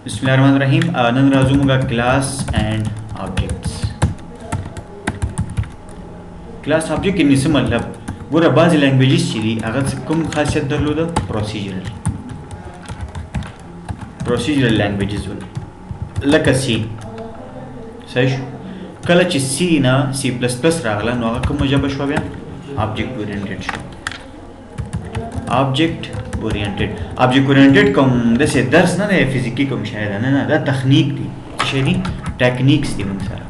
बिस्मिल्लाहिर्रहमानिर्रहीम। नन राजू मुगा class and objects. Class object के निसे मतलब गोरा बाज़ लैंग्वेजेस चली अगर से कम खासियत दरलूदा प्रोसीजरल लैंग्वेजेस वल लका सी सही शो कल ची सी ना सी प्लस प्लस रागला नो कम जब शो बया ऑब्जेक्ट ओरिएंटेड शो ऑब्जेक्ट ओरिएंटेड कम दसे दर्स ना दे फिजिकी कम शायद है ना दा तकनीक दी शेनी टेक्निक्स दी मन सारा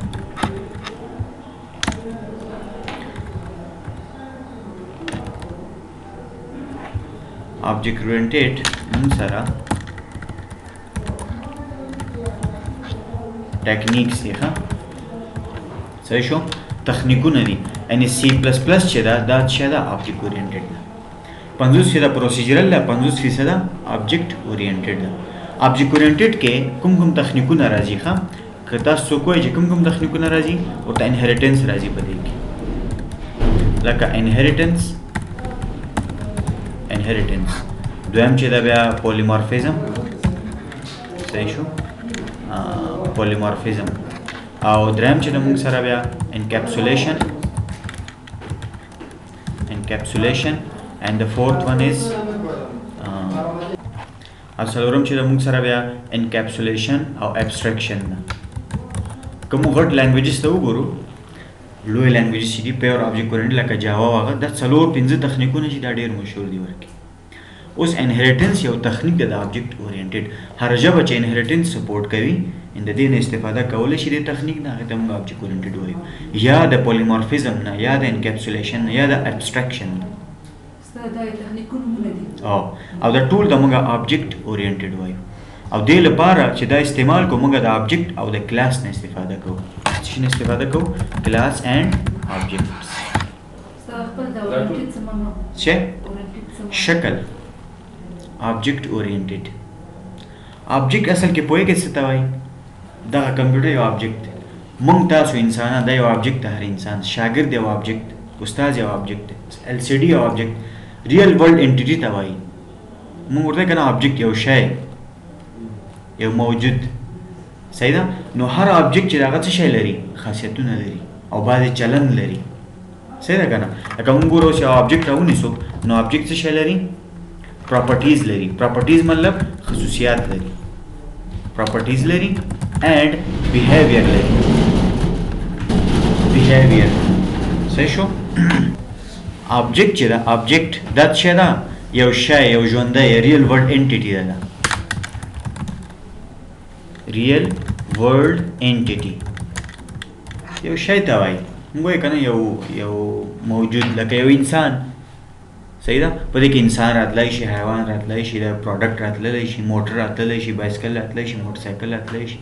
ऑब्जेक्ट ओरिएंटेड मन सारा टेक्निक्स दी हाँ सही शो तकनीकु नदी यानी सी प्लस प्लस चेदा दा चेदा ऑब्जेक्ट ओरिएंटेड 50% प्रोसीजरल ला 50% ऑब्जेक्ट ओरिएंटेड ऑब्जेक्ट ओरिएंटेड के कुम तकनीकु नाराजी खा कता सोको है कुम तकनीकु नाराजी और इनहेरिटेंस राजी बदेगी लका इनहेरिटेंस दोयम चेदा बया पॉलीमॉर्फिज्म सही शो पॉलीमॉर्फिज्म और द्रम चेदा मुंग सरा बया encapsulation and the fourth one is asalorum chida mung sara bya encapsulation or abstraction kamu got languages to guru low languages chidi pure object oriented like java waga that salor pinze technique ne chida der mashhur di warki us inheritance या तकनीक the object oriented हर जब च inheritance support करी in the दिन इस्तेफादा कवले शी तकनीक ना तम ऑब्जेक्ट ओरिएंटेड हो या द पॉलीमॉर्फिज्म ना या द एनकैप्सुलेशन ना या द एब्स्ट्रैक्शन او دا ټول د موږ ऑब्जेक्ट اورینټډ وایو او د لپاره چې دا استعمال کوو موږ د ऑब्जेक्ट او د کلاس نه استفاده کوو چې نه استفاده کوو کلاس اینڈ ऑब्जेक्ट्स چې شکل ऑब्जेक्ट اورینټډ ऑब्जेक्ट اصل کې پوهه کې څه ته وایي دا کمپیوټر یو object موږ تاسو انسانان دا یو object هر انسان شاګرد یو object استاد یو object L C D یو object real world entity ته وایي موږ ورته کنه object یو شی یو موجود صحیح ده نو هر object چې هغه څه شی لري خاصیتونه لري او بعضی چلن لري صحیح ده کنه لکه موږ ګورو چې ऑब्जेक्ट راونیسو نو ऑब्जेक्ट څه شی لري پراپرټیز لري پراپرټیز مطلب خصوصیات لري پراپرټیز لري اینڈ بیهیویر لري بیهیویر صحیح شو ऑब्जेक्ट چې دا ऑब्जेक्ट دا څه دا یو شی یو ژوندۍ ریل ورلد انټیټی ده ریل ورلد انټیټی یو شی ته وایي موږ کنه یو موجود لکه یو انسان صحیح ده په دې کې انسان راتلای شي حیوان راتلای شي دا پروډکټ راتلای شي موټر راتلای شي بایسکل راتلای شي موټر سایکل راتلای شي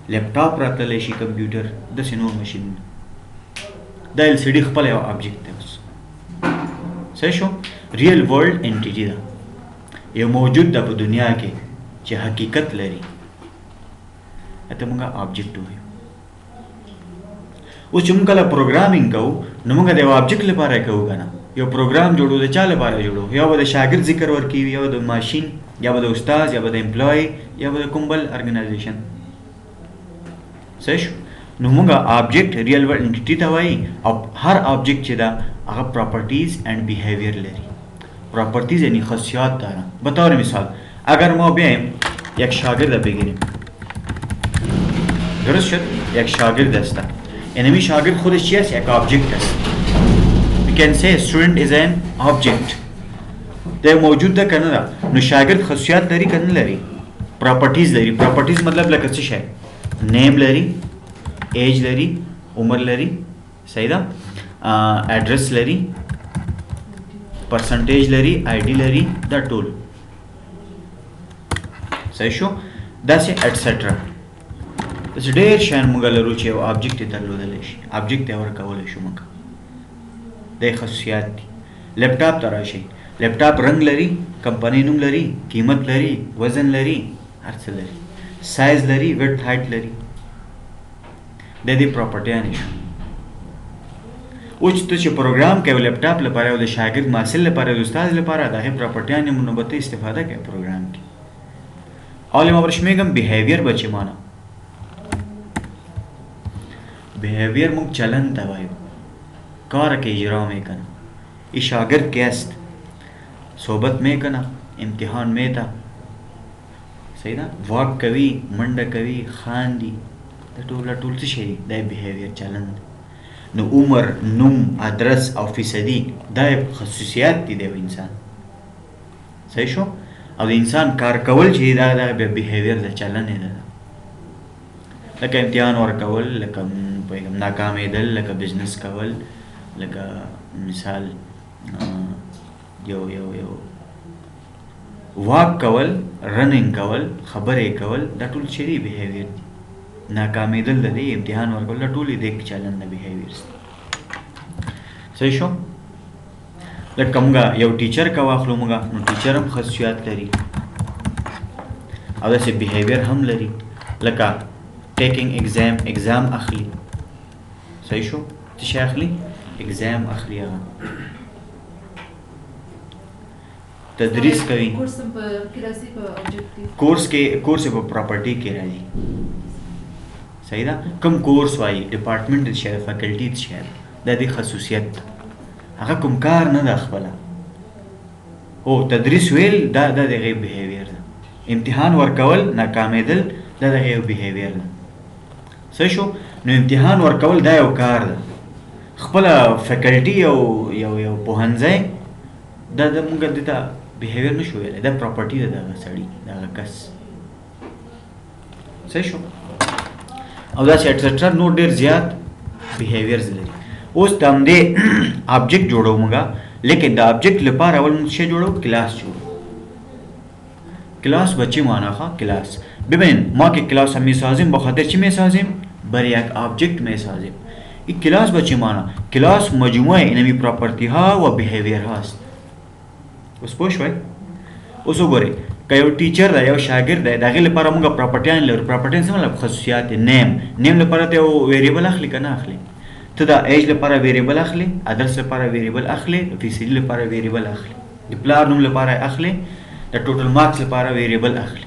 لیپټاپ راتلای شي کمپیوټر د سينور ماشين دا ال سی ډي خپل یو ऑब्जेक्ट دی صحیح شو ریل ورلد انټیټی ده یو موجود ده په دنیا کې چې حقیقت لري اته موږ ऑब्जेक्ट وایو اوس چې موږ کله پروګرامینګ کوو نو موږ د ऑब्जेक्ट لپاره کوو کنه یو پروګرام جوړو د چا لپاره جوړو یا به د شاګرد ذکر ورکوي یا د ماشين یا به د استاد یا به د امپلوي یا به د کومبل ارګنایزیشن صحیح نو موږ ऑब्जेक्ट ریل ورلد انټیټی ته وایي او هر ऑब्जेक्ट چې دا هغه پراپرټیز اینڈ بیهیویر لري प्रॉपर्टीज यानी खासियत دارن بطور مثال اگر ما بیایم یک شاگرد بگیریم درست شد یک شاگرد است اینمی شاگرد خودش چی است یک ऑब्जेक्ट است we can say student is an object ده موجود ده کنه دا نو شاگرد خاصیت لري کنه لري प्रॉपर्टीज لري प्रॉपर्टीज مطلب لکه څه شي نیم لري ایج لري عمر لري صحیح ده एड्रेस लरी परसेंटेज लरी आईडी लरी دا ټول صحیح شو داسې اټسټرا داسې ډېر شیان موږ لرو چې یو ऑब्जेक्ट درلودلی شي ऑब्जेक्ट یې ورکولی شو موږ د خصوصیات دي لیپټاپ ته راشئ لیپټاپ رنګ لري کمپنۍ نوم لري قیمت لري وزن لري هر څه لري سایز لري ویډ هایټ لري د دې پراپرټیانې شو اوس ته چې پروګرام کوي لیپټاپ لپاره او د شاګرد محصل لپاره او استاد لپاره د هغې پراپرټیانې منوبته استفاده کوي پروګرام کې حالا ما برش میگم بیهیویر به چی معنی. بیهیویر مونگ چلند تا وایو کار که اجرا میکنه. ای شاگرد که است صحبت میکنه امتحان میتا صحیح ده واک کوي منډه کوي خاندي د ټول څه شي دا بیهیویر چلند. نو عمر نوم ادرس او فیصدي دا خصوصیات دي د انسان صحیح شو. او د انسان کار کول چې دا د بیهیویر د چلند نه ده. لکه امتحان ورکول، لکه ناکامېدل، لکه بزنس کول، لکه مثال یو واک کول، رننګ کول، خبرې کول، دا ټول چې دی بیهیویر دي. ناکامېدل د دې امتحان ورکول دا ټول د چلند د بیهیویرز صحیح شو. لکه موږ یو ټیچر کا واخلو موږ، نو ټیچر هم خصوصیات لري او داسې بیهیویر هم لري. لکه ټیکنګ ایگزام اخلي صحیح شو. څه شی اخلي؟ ایگزام اخلي. هغه تدریس کوي. کورس په پراپرټي کې راځي صحیح ده. کوم کورس وایي ډپارټمنټ شي فیکلټي شي د دې خصوصیت هغه کوم کار نه ده خپله. او تدریس ویل دا د غي بیهیویر ده. امتحان ورکول ناکامېدل دا د غي بیهیویر ده صحیح شو. نو امتحان ورکول دا یو کار ده. خپله فیکلټي یو پوهنځی دا د موږ دته بیهیویر نشو ویلی، دا پراپرټي ده دغه سړي دغه کس صحیح شو. او داسې اټسټرا نور ډېر زیات بیهیویرز لري. اوس د همدې آبجیکټ جوړو موږ، لیکن د آبجیکټ لپاره اول موږ څه جوړو؟ کلاس جوړو. کلاس به چی معنی خواه؟ کلاس. ببین ما که کلاس هم میسازیم بخاطر چی میسازیم؟ برای یک آبجیکت میسازیم. این کلاس به چی معنی؟ کلاس مجموعه اینمی پراپرتی ها و بیهیویر هاست. اوس پوه شوئ؟ اوس وګورئ که یو ټیچر دی یو شاګرد دی د هغې لپاره موږ پراپرټیان لرو. پراپرټیان څه مطلب؟ خصوصیات دی. نیم لپاره ته یو ویریبل اخلي که نه اخلي؟ ته د ایج لپاره ویریبل اخلي، ادرس لپاره ویریبل اخلي، فیصدي لپاره ویریبل اخلي، د پلار نوم لپاره اخلي، د ټوټل مارکس لپاره ویریبل اخلي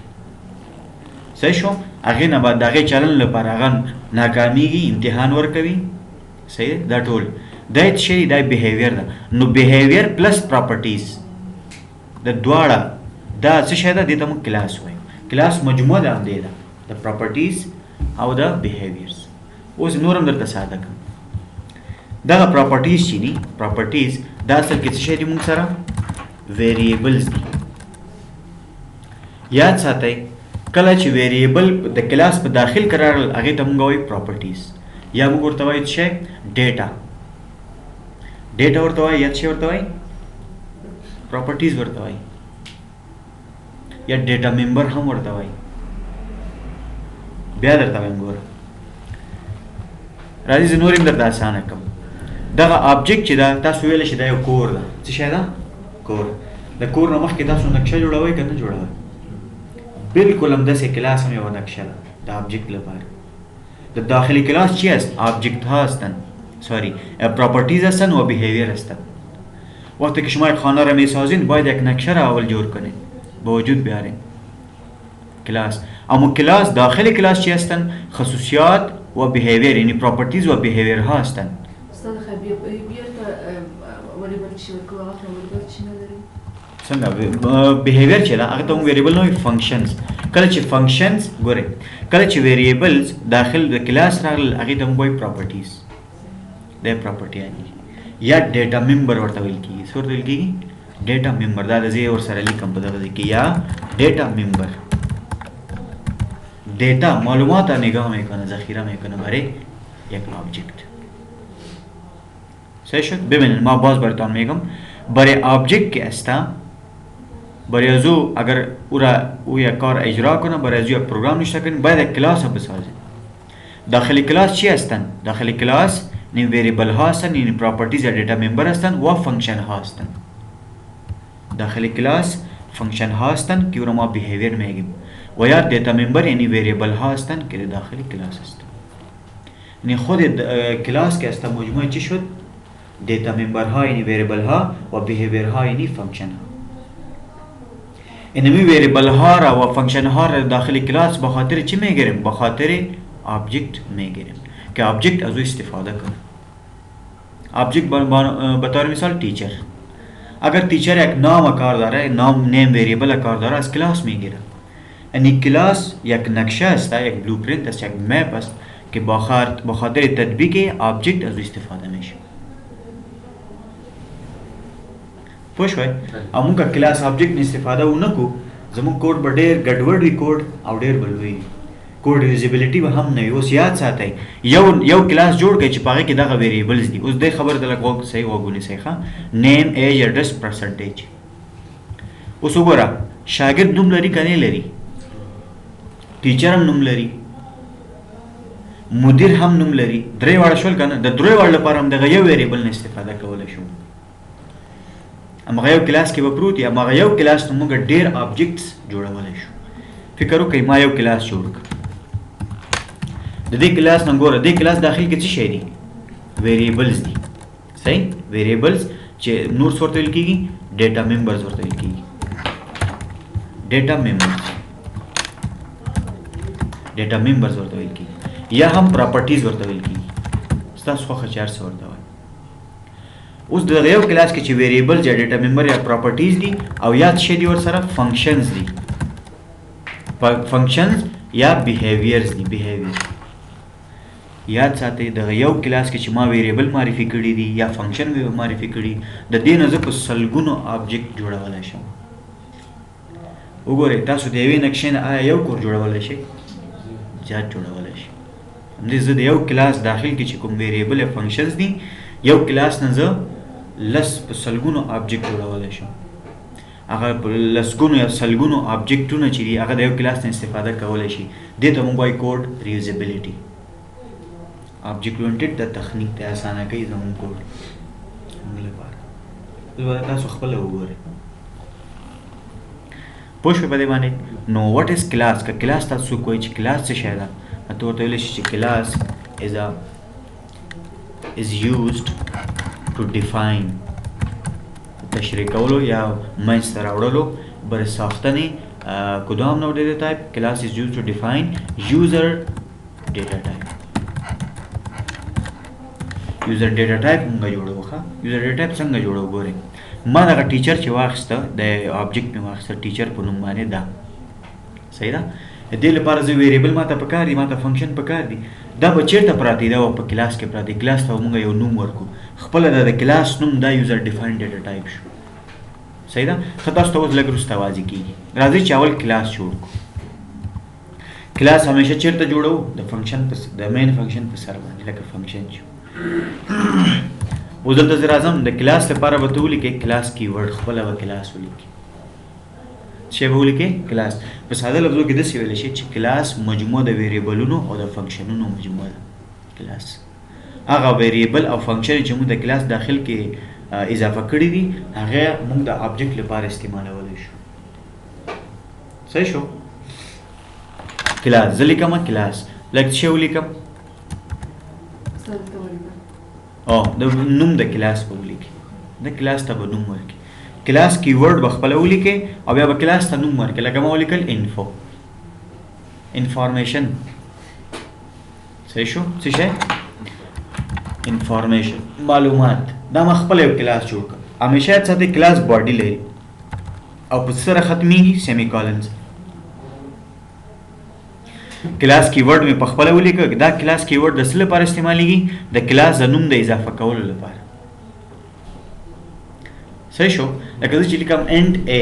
صحیح شو. هغې نه بعد د هغې چلن لپاره هغه ناکامیږي، امتحان ورکوي صحیح. دا ټول دا څه شی دا بیهیویر ده. نو بیهیویر پلس پراپرټیز د دواړه دا څه شی ده؟ دې ته موږ کلاس وایو. کلاس مجموعه ده همدې ده د پراپرټیز او د بیهیویرز. اوس نور هم درته ساده کړم. دغه پراپرټیز چې دي پراپرټیز دا اصل کې څه شی دي؟ موږ سره ویریبلز دي. یاد ساتئ کله چې ویریبل د کلاس په داخل قرار هغې ته موږ وایو پراپرټیز، یا موږ ورته وایو څه شی؟ ډیټا. ډیټا ورته وایي یا څه شی ورته وایي؟ پراپرټیز ورته وایي، یا ډیټا ممبر هم ورته وایي. بیا درته وایم ګوره راځئ زه نور هم درته اسانه کړم. دغه آبجیکټ چې ده تاسو ویلی شئ دا یو کور ده. څه شی ده؟ کور. د کور نه مخکې تاسو نقشه جوړوئ که نه جوړوئ؟ بالکل همداسې کلاس هم یوه نقشه ده د آبجیکت لپاره. د داخلی کلاس چی است؟ آبجیکت ها هستند، سوری پراپرتیز هستند و بیهیویر هستند. وقتی که شما یک خانه را میسازین باید یک نقشه را اول جور کنید به وجود بیارین کلاس. اما کلاس داخل کلاس چی هستند؟ خصوصیات و بیهیویر، یعنی پراپرتیز و بیهیویر ها هستند. استاد خبیر وریبل چی ورکو هغه وریبل چی نداریم؟ څنګه بیهیویر چې ده هغه ته موږ ویریبل نه وایو، فنکشنز. کله چې فنکشنز ګورئ کله چې ویریبلز داخل د کلاس راغلل هغې ته موږ وایو پراپرټیز. دا پراپرټیان یا ډیټا ممبر ورته ویل کېږي. څه ورته ویل کېږي؟ ډیټا ممبر. دا د زه ورسره لیکم په دغه ځای کې، یا ډیټا ممبر. ڈیٹا معلومات نگاه میکنه، ذخیره میکنه برای یک آبجکت. صحیح شد؟ ببینید ما باز براتون میگم برای آبجکت که هستم برای از او اگر او یک کار اجرا کنه، برای از او یک پروگرام نوشته کنه، باید یک کلاس بسازیم. داخل کلاس چی هستن؟ داخل کلاس نیم ویریبل ها هستن، نیم پراپرتیز یا دیتا ممبر هستن و فنکشن ها هستن. داخل کلاس فنکشن ها هستن که رو ما بیهیویر میگیم، و یا دیتا ممبر یعنی ویریبل ها هستن که داخل کلاس هستن. یعنی خود کلاس که هستن مجموعه چی شد؟ دیتا ممبر ها یعنی ویریبل ها و بیهیویر ها یعنی فنکشن ها. انمی ویریبل ها را و فنکشن ها را داخل کلاس به خاطر چی میگیریم؟ به خاطر آبجکت میگیریم که آبجکت از او استفاده کنه. آبجکت بطور مثال टीचर. अगर टीचर एक नाम आकार दे रहा है, नाम नेम वेरिएबल आकार दे रहा है, از क्लास میگیره. یعنی کلاس یک نقشه است، یک بلوپرینت است، یک مپ است که با خاطر تطبیق آبجکت از او استفاده میشه. پوه شوي؟ او موږ کلاس آبجکت استفاده ونکو زموږ کوډ به ډېر ګډوډ وي کوډ او ډېر بل وي کوډ یوزیبিলিټي به هم نه وي. اوس یاد ساتئ یو کلاس جوړ کړئ چې په هغې کې دغه ویریبلز دي. اوس دې خبر ته لږ صحیح غوږ ونیسئ ښه. نیم ایج ایډرس پرسنټیج. اوس وګوره شاګرد نوم لري که نه لري؟ ټیچر هم نوم لري، مدیر هم نوم لري. درې واړه شول که نه؟ د درې واړو لپاره هم دغه یو ویریبل نه استفاده کولی شو. همغه یو کلاس کې به پروت وي. همغه یو کلاس نه موږ ډېر آبجکټس جوړولی شو. فکر وکړئ ما یو کلاس جوړ کړ، د دې کلاس نه ګوره دې کلاس داخل کې څه شی دي؟ ویریبلز دي. صحیح؟ ویریبلز چې نورس ورته ویل کېږي ډیټا ممبرز ورته ویل کېږي. ډیټا ممبرز ورته ویل کېږي یا هم پراپرټیز ورته ویل کېږي. ستاسو خوښه چې هر څه ورته وایي. اوس دغه یو کلاس کې چې ویریبلز یا ډیټا ممبر یا پراپرټیز دي او یاد شي دي ورسره فنکشنز دي. فنکشنز یا بیهیویرز دي. بیهیویر یاد ساتئ دغه یو کلاس کې چې ما ویریبل معرفي کړي دي یا فنکشن معرفي کړي د دې نه زه په سلګونو آبجکټ جوړولی شم. وګورئ تاسو د یوې نقشې نه آیا یو کور جوړولی شئ؟ زیات جوړولی شئ. همدې زه د یو کلاس داخل کې چې کوم ویریبل یا فنکشنز دي یو کلاس نه زه لس په سلګونو آبجکټ جوړولی شم. هغه په لسګونو یا سلګونو آبجکټونه چې دي هغه د یو کلاس نه استفاده کولی شي. دې ته موږ وایي کوډ ریوزیبیلیټي. آبجکټ اورینټډ د تخنیک ته اسانه کوي زموږ کوډ موږ لپاره. اوس به تاسو خپله وګورئ. پوه شوئ په دې باندې؟ نو واټ از کلاس؟ که کلاس تاسو څوک وایي چې کلاس څه شی ده، ته ورته ویلی شي چې کلاس is used to define تشریح کولو یا منځته راوړلو برای ساختن کدام نوع دیتا تایپ. کلاس is used to define user data type. user data type مونږ جوړو ښه. user data type څنګه جوړو ګورئ. ما دغه ټیچر چې واخیسته د آبجکټ مې واخیسته ټیچر په نوم باندې ده. صحیح ده؟ د دې لپاره زه ویریبل ماته پکار دي، ماته فنکشن پکار دي. دا به چیرته پراته دي؟ دا به په کلاس کې پراته دي. کلاس ته موږ یو نوم ورکو. خپله د کلاس نوم دا یوزر ډیفاین ډیټا ټایپ شو. صحیح ده؟ ښه تاسو ته اوس لږ وروسته واضح کېږي. راځئ چې اول کلاس جوړ کړو. کلاس همیشه چیرته جوړو؟ د فنکشن د مین فنکشن په سر باندې لکه فنکشن چې اوس دلته زه راځم د کلاس لپاره به ته ولیکې کلاس کیورډ. خپله به کلاس ولیکې. څه به ولیکې؟ کلاس. په ساده لفظو کې داسې ویلی شي چې کلاس مجموعه د ویریبلونو او د فنکشنونو مجموعه ده. کلاس هغه ویریبل او فنکشن چې موږ د کلاس داخل کې اضافه کړي دي هغه موږ د آبجکټ لپاره استعمالولی شو. صحیح شو؟ کلاس زه لیکم کلاس لږ څه ولیکم؟ د نوم د کلاس به ولیکې. د کلاس ته به نوم ورکړي. کلاس کیورډ به خپله ولیکې او بیا به کلاس ته نوم ورکړي. لکه ما ولیکل انفو، انفارمیشن. صحیح شو؟ څه شی؟ انفارمیشن، معلومات. دا ما خپله یو کلاس جوړ کړ. همیشه یاد ساتئ کلاس باډي لري او په سره ختمیږي سیمی کالنز. کلاس کیورډ مې په خپله ولیکه. دا کلاس کیورډ د څه لپاره استعمالیږي؟ د کلاس د نوم د اضافه کولو لپاره. صحیح شو؟ لکه زه چې لیکم انټ ا.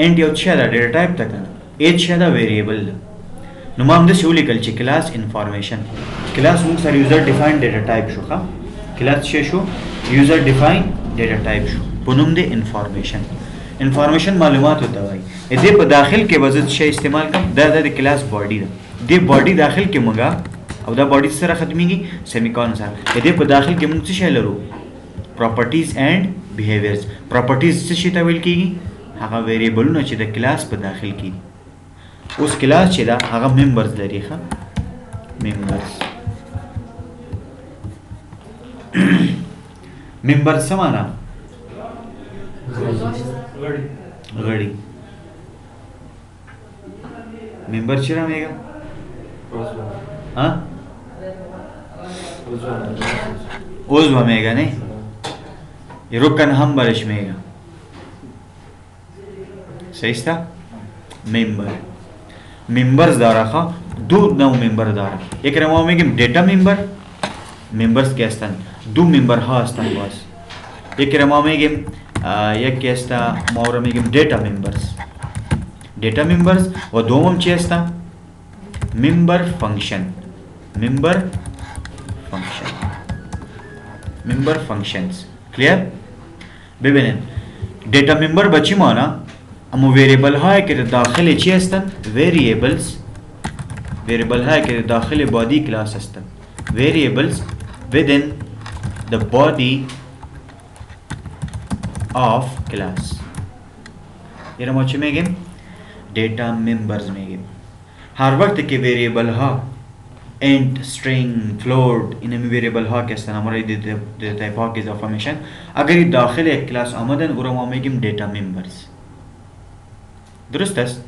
انټ یو څه ده؟ ډیټا ټایپ ده که نه؟ ا څه ده؟ ویریبل ده. نو ما همداسې ولیکل چې کلاس انفارمیشن. کلاس موږ سره یوزر ډیفاین ډیټا ټایپ شو ښه. کلاس څه شو؟ یوزر ډیفاین ډیټا ټایپ شو په نوم د انفارمیشن. انفارمیشن معلومات ته وایي. دې په داخل کې به زه څه استعمال کړم؟ دا د کلاس باډي ده. دې باډي داخل کې موږ او دا باډي سره ختمیږي سیمی کالن سره. دې په داخل کې موږ څه شی لرو؟ پراپرټیز اینڈ بیهیویرز. پراپرټیز څه شي ته ویل کېږي؟ هغه ویریبلونه چې د کلاس په داخل کې دي. اوس کلاس چې ده هغه ممبرز لري ښه. ممبرز ممبر څه معنا؟ غړي. member چرا میگم ها عضو میگه نه رکن هم برش میگه صحیح است member members داره خواه دو نوع member داره یک را ما میگیم data member members که هستن دو member ها هستن باز یک را ما میگیم یک که هستا ما را میگیم data members و دوم چی هستا member functions clear ببینید data member بچی مانا اما ویریبل های که داخل چی هستن variable های که داخل body class هستن variables within the body of class ये ما چی میگیم data members میگیم هر وقت که variable ها int string float اینمی variable ها که هستن हमारे type ها که اضافه میشن اگر داخل یک کلاس آمدن او را ما میگیم data members درست است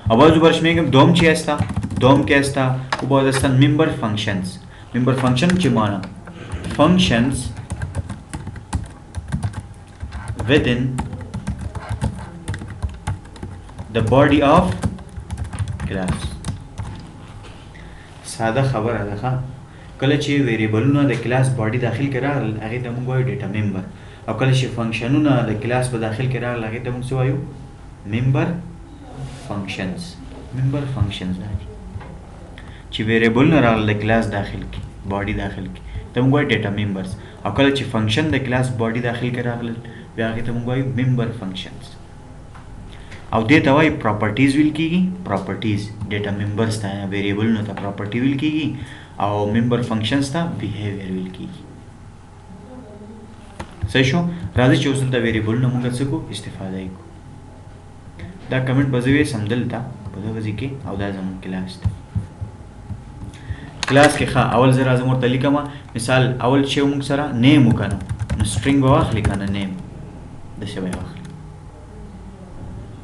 آواز برش میگیم دوم چی هستا دوم که هستا او باز هستن member function چی مانا functions within the body of class ساده خبره ده ښه کله چې ویریبلونه د کلاس باډي داخل کې راغلل هغې ته موږ وایو ډیټا ممبر او کله چې فنکشنونه د کلاس په داخل کې راغلل هغې ته موږ څه وایو ممبر فنکشنز دا دي چې ویریبلونه راغلل د کلاس داخل کې باډي داخل کې ته موږ وایو ډیټا ممبرز او کله چې فنکشن د کلاس باډي داخل کې راغلل بیا هغې ته موږ وایو ممبر فنکشنز او دې ته وایي پراپرټیز ویل کېږي پراپرټیز ډیټا ممبرز ته ویریبلونو ته پراپرټي ویل کېږي او ممبر فنکشنز ته بیهیویر ویل کېږي صحیح شو راځئ چې اوس دلته ویریبلونه موږ څه کوو استفاده یې کوو دا کمنټ به زه ویسم دلته په دغه ځای کې او دا زموږ کلاس دی کلاس کې ښه اول زه راځم ورته لیکم مثال اول چې موږ سره نیم وکړو نو سټرینګ به واخلي که نه نیم داسې به یې واخلي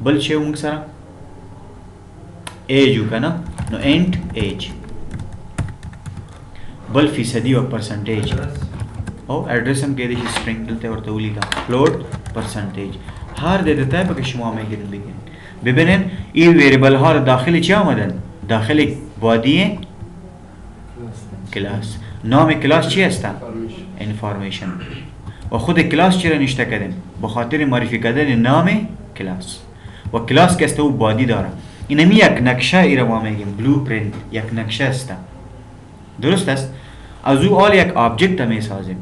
بل چې موږ سره ایج وکړو نو انټ ایج بل فیصدي او پرسنټیج او ایڈریس هم کېدای شي سټرینګ دلته ورته ولیکم فلوٹ پرسنټیج هر د دې به که شما میگیرید بگیرید ببینید این ویریبل ها داخل چی آمدن داخل بادی کلاس نام کلاس چی هستن انفارمیشن و خود کلاس چرا نشته کردن به خاطر معرفی کردن نام کلاس و کلاس که است او بادی داره اینمی یک نقشه ای را ما میگیم بلو پرینت یک نقشه است درست است از او آل یک آبجکت می سازیم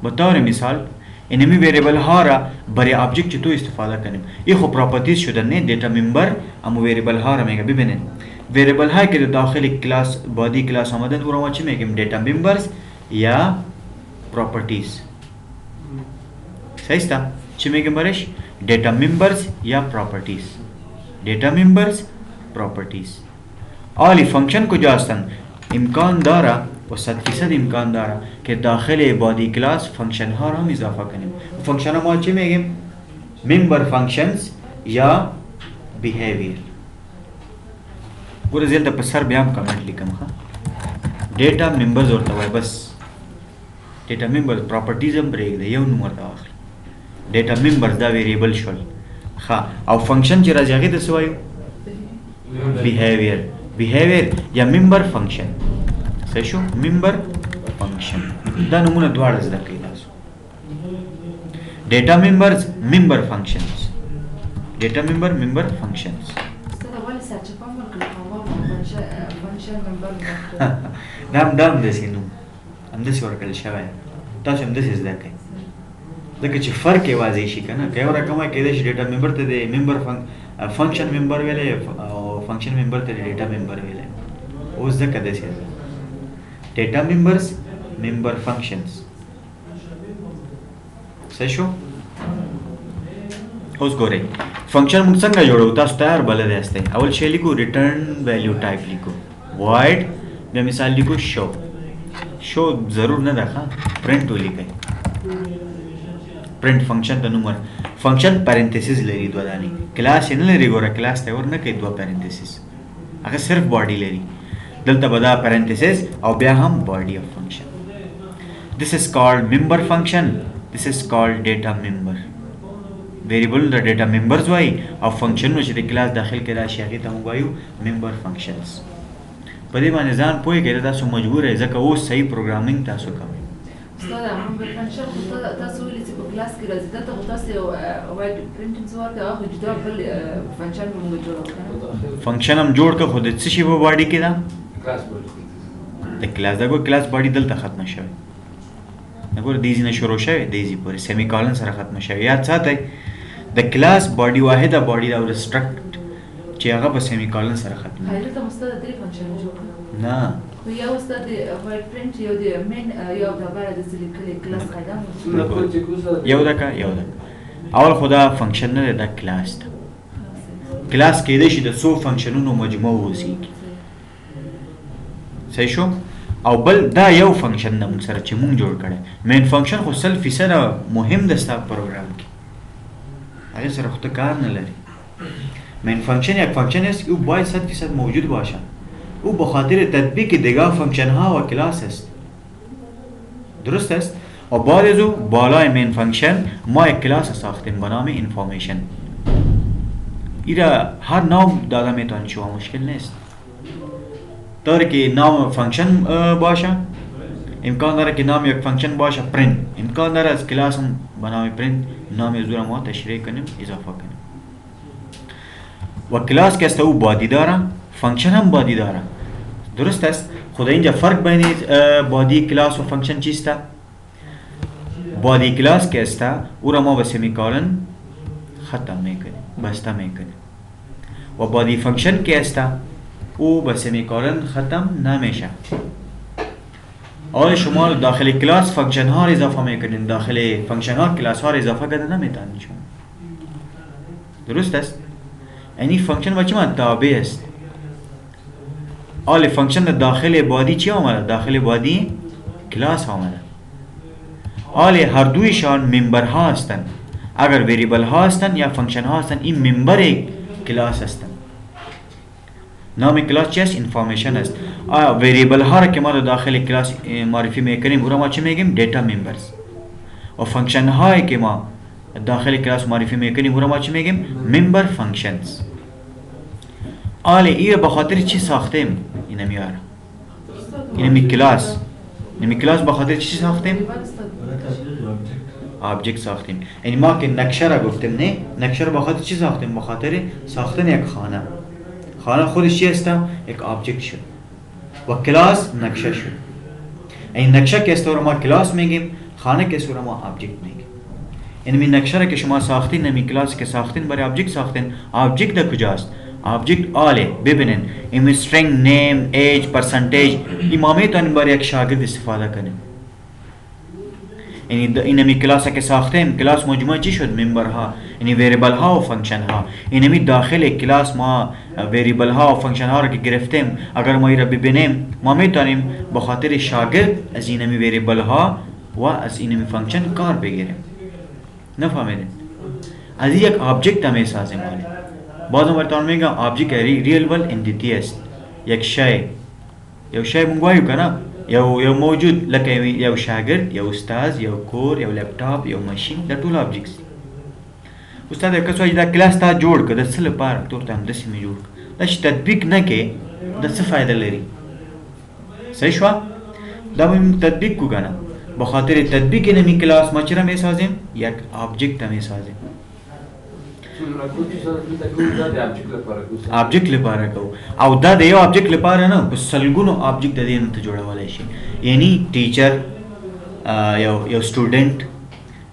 به طور مثال اینمی ویریبل ها را برای آبجکت چطور استفاده کنیم این خب پراپرتیز شدن نه دیتا ممبر اما ویریبل ها را میگه ببینید ویریبل های که داخل کلاس بادی کلاس آمدن او را ما چی میگیم دیتا ممبرز یا پراپرتیز صحیح است چی میگیم برش دیتا ممبرز یا پراپرتیز دیتا ممبرز پراپرتیز آلی فنکشن کجا هستند امکان داره و 100% امکان داره که داخل بادی کلاس فنکشن ها را هم اضافه کنیم فنکشن ها ما چی میگیم ممبر فنکشنز یا بیهیویر گوره زیل تا پسر بیام کامنٹ لیکم دیتا ممبرز ورته وای بس دیتا ممبرز پراپرټیز هم پرېږده یو نوم ورته واخلئ دیتا ممبرز دا ویریبل شول او فنکشن چې راځي هغې ته څه وایو بیهیویر یا ممبر فنکشن صحیح شو ممبر فنکشن دا نمونه دواړه زده کړئ تاسو ډیټا ممبرز ممبر فنکشنز ډیټا ممبر فنکشنز دا هم داسې نوم همداسې ورکړل شوی تاسو همداسې زده کړئ ځکه چې فرق یې واضح شي که نه که یو رقم وایي کېدای شي ډیټا ممبر ته د ممبر فنکشن ممبر ویلی او فنکشن ممبر ته د ډیټا ممبر ویلی اوس ځکه داسې ده ډیټا ممبرز ممبر فنکشنز صحیح شو اوس ګورئ فنکشن موږ څنګه جوړو تاسو تیار بلد یاستئ اول شی لیکو ریټرن ویلیو ټایپ لیکو وایډ بیا مثال لیکو شو ضرور نه ده ښه پرنټ ولیکئ پرنٹ فنکشن ته نوم فنکشن پرنتسیز لري دوه دانې کلاس یې نه لري ګوره کلاس ته ورنه کوي دوه پرنتسیز هغه صرف باډي لري دلته به دا پرنتسیز او بیا هم باډي اف فنکشن this is called member function this is called data member variable د ډیټا ممبرز وای او فنکشن نو چې د کلاس داخل کې راشي هغه ته موږ وایو ممبر فنکشنز په دې باندې ځان پوهی کړئ تاسو مجبور یې ځکه اوس صحیح پروګرامینګ تاسو کوئ استاد ممبر فنکشن خو تاسو ویلي چې په کلاس کې راځي دلته خو تاسو یو وایډ پرنټینګ ورته هغه جدا بل فنکشن به موږ جوړ کړو فنکشن هم جوړ کړو خو د څه شي په باډي کې دا کلاس باډي د کلاس دغه کلاس باډي دلته ختم شوی وګوره دیزی نه شروع شوی دیزی پورې سیمی کالن سره ختم شوی یاد ساتئ د کلاس باډي واحده باډي دا ورسترکټ چې هغه په سیمی کالن سره ختم هغه ته مستند درې فنکشن جوړ کړو نه خو یو استاد وایډ پرنټ یو د مین یو د بار د لیکلي کلاس قاعده یو دکا اول خدا فنکشن نه دا کلاس ته کلاس کې دی چې د څو فنکشنونو مجموعه وزيږي صحیح شو او بل دا یو فنکشن نه موږ سره چې موږ جوړ کړی مین فنکشن خو 100% مهم د ستا پروګرام کې هغه سره خود کار نه لري مین فنکشن یک فنکشن است که او باید 100% موجود باشد او به خاطر تطبیق دیگر فنکشن ها و کلاس است درست است و بعد از او بالای مین فنکشن ما یک کلاس ساختیم به نام اینفورمیشن ایرا هر نام داده میتونید شما مشکل نیست داره که نام فنکشن باشه امکان داره که نام یک فنکشن باشه پرینت امکان داره از کلاس هم به نام پرینت نام از او ما تشریح کنیم اضافه کنیم و کلاس که است او بادی داره فنکشن هم بادی داره درست است خدا اینجا فرق بین بادی کلاس و فنکشن چیست بادی کلاس که است او را ما به سمیکالن ختم میکنیم بسته میکنیم و بادی فنکشن که است او به سمیکالن ختم نمیشه آیا شما داخل کلاس فنکشن ها را اضافه میکنین داخل فنکشن ها کلاس ها را اضافه کرده نمیتونید شما درست است یعنی فنکشن با چی من تابع است آل فنکشن داخل بادی چی آمده داخل بادی کلاس آمده آل هر دویشان ممبر ها هستند اگر ویریبل ها هستند یا فنکشن ها هستند این ممبر کلاس هستند نام کلاس چی است اینفورمیشن است آیا ویریبل ها را که ما داخل کلاس معرفی میکنیم او را ما چی میگیم دیتا ممبرز و فنکشن هایی که ما داخل کلاس معرفی میکنیم او را ما چی میگیم ممبر فنکشنز آله این به خاطر چی ساختیم اینه میاره اینه می کلاس به خاطر چی ساختیم آبجکت ساختیم یعنی ما که نقشه را گفتیم نه نقشه را به خاطر چی ساختیم به خاطر ساختن یک خانه خودش چی است یک آبجکت شد و کلاس نقشه شد این نقشه که است رو ما کلاس میگیم خانه که است رو ما آبجکت میگیم این نقشه را که شما ساختین نمی کلاس که ساختین برای آبجکت ساختین آبجکت در کجاست آبجکت آله ببینین این string name age percentage امامی تان برای یک شاگرد استفاده کنیم این می کلاس که ساختیم کلاس مجموعه چی شد ممبر ها یعنی ویریبل ها و فنکشن ها این می داخل کلاس ما ویریبل ها و فنکشن ها رو که گرفتیم اگر ما این را ببینیم ما میتونیم به خاطر شاگرد از این می ویریبل ها و از این می فنکشن کار بگیریم نفهمیدین از یک آبجکت هم سازیم بعض مرتبه میگم آبجکت ریل ول انتیتی است یک شی مونږ وایو کنه یو موجود لکه یو شاګرد یو استاد یو کور یو لپټاپ یو ماشین د ټول آبجکټس استاد یو کس وایي دا کلاس تا جوړ کړه د څه لپاره ته هم داسې مې جوړ کړه دا چې تطبیق نه کې د څه فایده لري صحیح شو دا موږ تطبیق کو کنه به خاطر تطبیق نه می کلاس ما چرا می سازیم یک آبجکت می سازیم آبجکت لپاره کو او دا د یو آبجکت لپاره نه په سلګونو آبجکت د دې نه ته جوړولای شي یعنی ټیچر یو سټوډنټ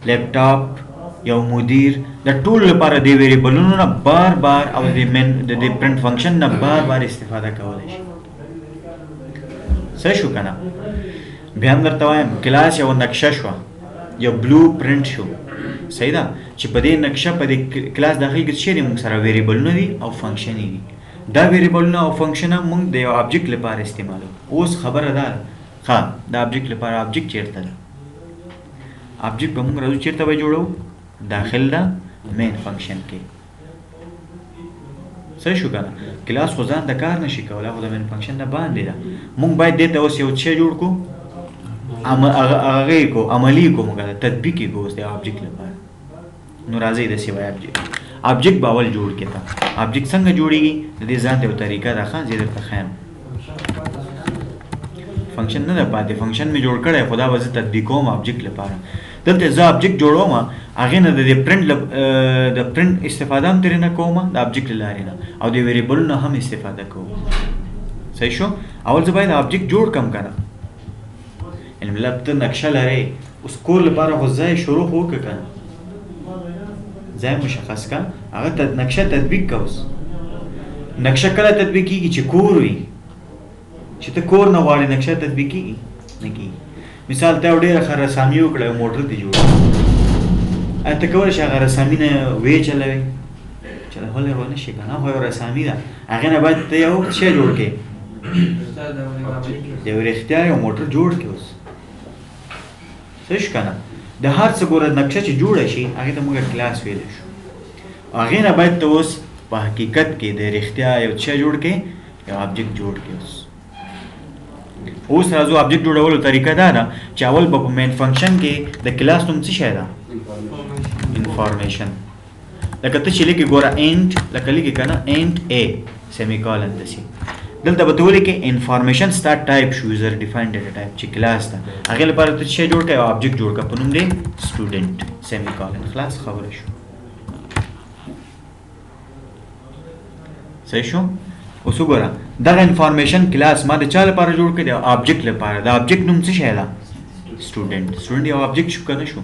لپټاپ یو مدیر د ټول لپاره د ویریبلونو نه بار او د پرنٹ فنکشن نه بار استفاده کولای شي صحیح شو کنه بیا هم درته وایم کلاس یو نقشه شو یو بلو پرنٹ شو صحیح ده چې په دې نقشه په دې کلاس داخل کې څه دي موږ سره ویریبلونه دي او فنکشن دي دا ویریبلونه او فنکشن موږ د یو آبجکت لپاره استعمالو اوس خبره ده ها دا آبجکت لپاره آبجکت چیرته ده آبجکت به موږ راځو چیرته به جوړو داخل ده مین فنکشن کې. صحیح شو کنه. کلاس خو ځان د کار نشي کولای، خو د مین فنکشن نه باندې ده. مونږ باید دې ته اوس یو څه جوړ کو، هغه کو عملی کو، مونږ تطبیقي کو اوس د آبجیکټ لپاره. نو راځي د سیوای آبجیکټ باول جوړ کړه. آبجیکټ څنګه جوړیږي د دې ځان ته یو طریقه ده، خان زیاده تخیم فنکشن نه ده پاتې. فنکشن می جوړ کړی، خدا وځي تطبیقوم آبجیکټ لپاره. دلته زه آبجیکټ جوړوم، هغه نه د پرنٹ استفاده هم ترې نه کوم د آبجیکټ لارې نه، او د ویریبل نه هم استفاده کوم. صحیح شو. اول زه باید آبجیکټ جوړ کم کنه. یعنی مطلب ته نقشه لري، اوس کور لپاره خو ځای شروع وکړه کنه، ځای مشخص کا، هغه نقشه تطبیق کا. اوس نقشه کله تطبیق کیږي چې کور وي، چې ته کور نه غواړې نقشه تطبیق کیږي نه کیږي. مثال ته ډېره ښه رسامي وکړه، موټر دې جوړ کړه، ته کولی شې هغه رسامي نه وې چلوې، چلولی به نه شي که نه، خو یو رسامي ده، هغې نه باید ته یو شی جوړ کړې، یو رښتیا یو موټر جوړ کړې. اوس صحیح شو که نه. د هر څه ګوره نقشه چې جوړه شي هغې ته موږ کلاس ویلی شو، هغې نه باید ته اوس په حقیقت کې د رښتیا یو شی جوړ کړې، یو آبجیکټ جوړ کړې. اوس راځو آبجیکټ جوړولو طریقه دا ده چې اول به په مین فنکشن کې د کلاس نوم څه شی ده؟ انفارمیشن. لکه ته چې لیکې ګوره انټ، لکه لیکې که نه انټ ا سیمیکالن داسې، دلته به ته ولیکې انفارمیشن ستا ټایپ شو، یوزر ډیفاینډ ډیټا ټایپ چې کلاس ده، هغې لپاره ته څه شی جوړ کړه؟ یو آبجیکټ جوړ کړه په نوم دی سټوډنټ سیمیکالن. خلاص خبره شو. صحیح شو. اوس وګوره دغه انفارمیشن کلاس ما د چا لپاره جوړ کړی؟ د آبجیکټ لپاره. د آبجیکټ نوم څه شی ده؟ سټوډنټ. سټوډنټ یو آبجیکټ شو که نه شو؟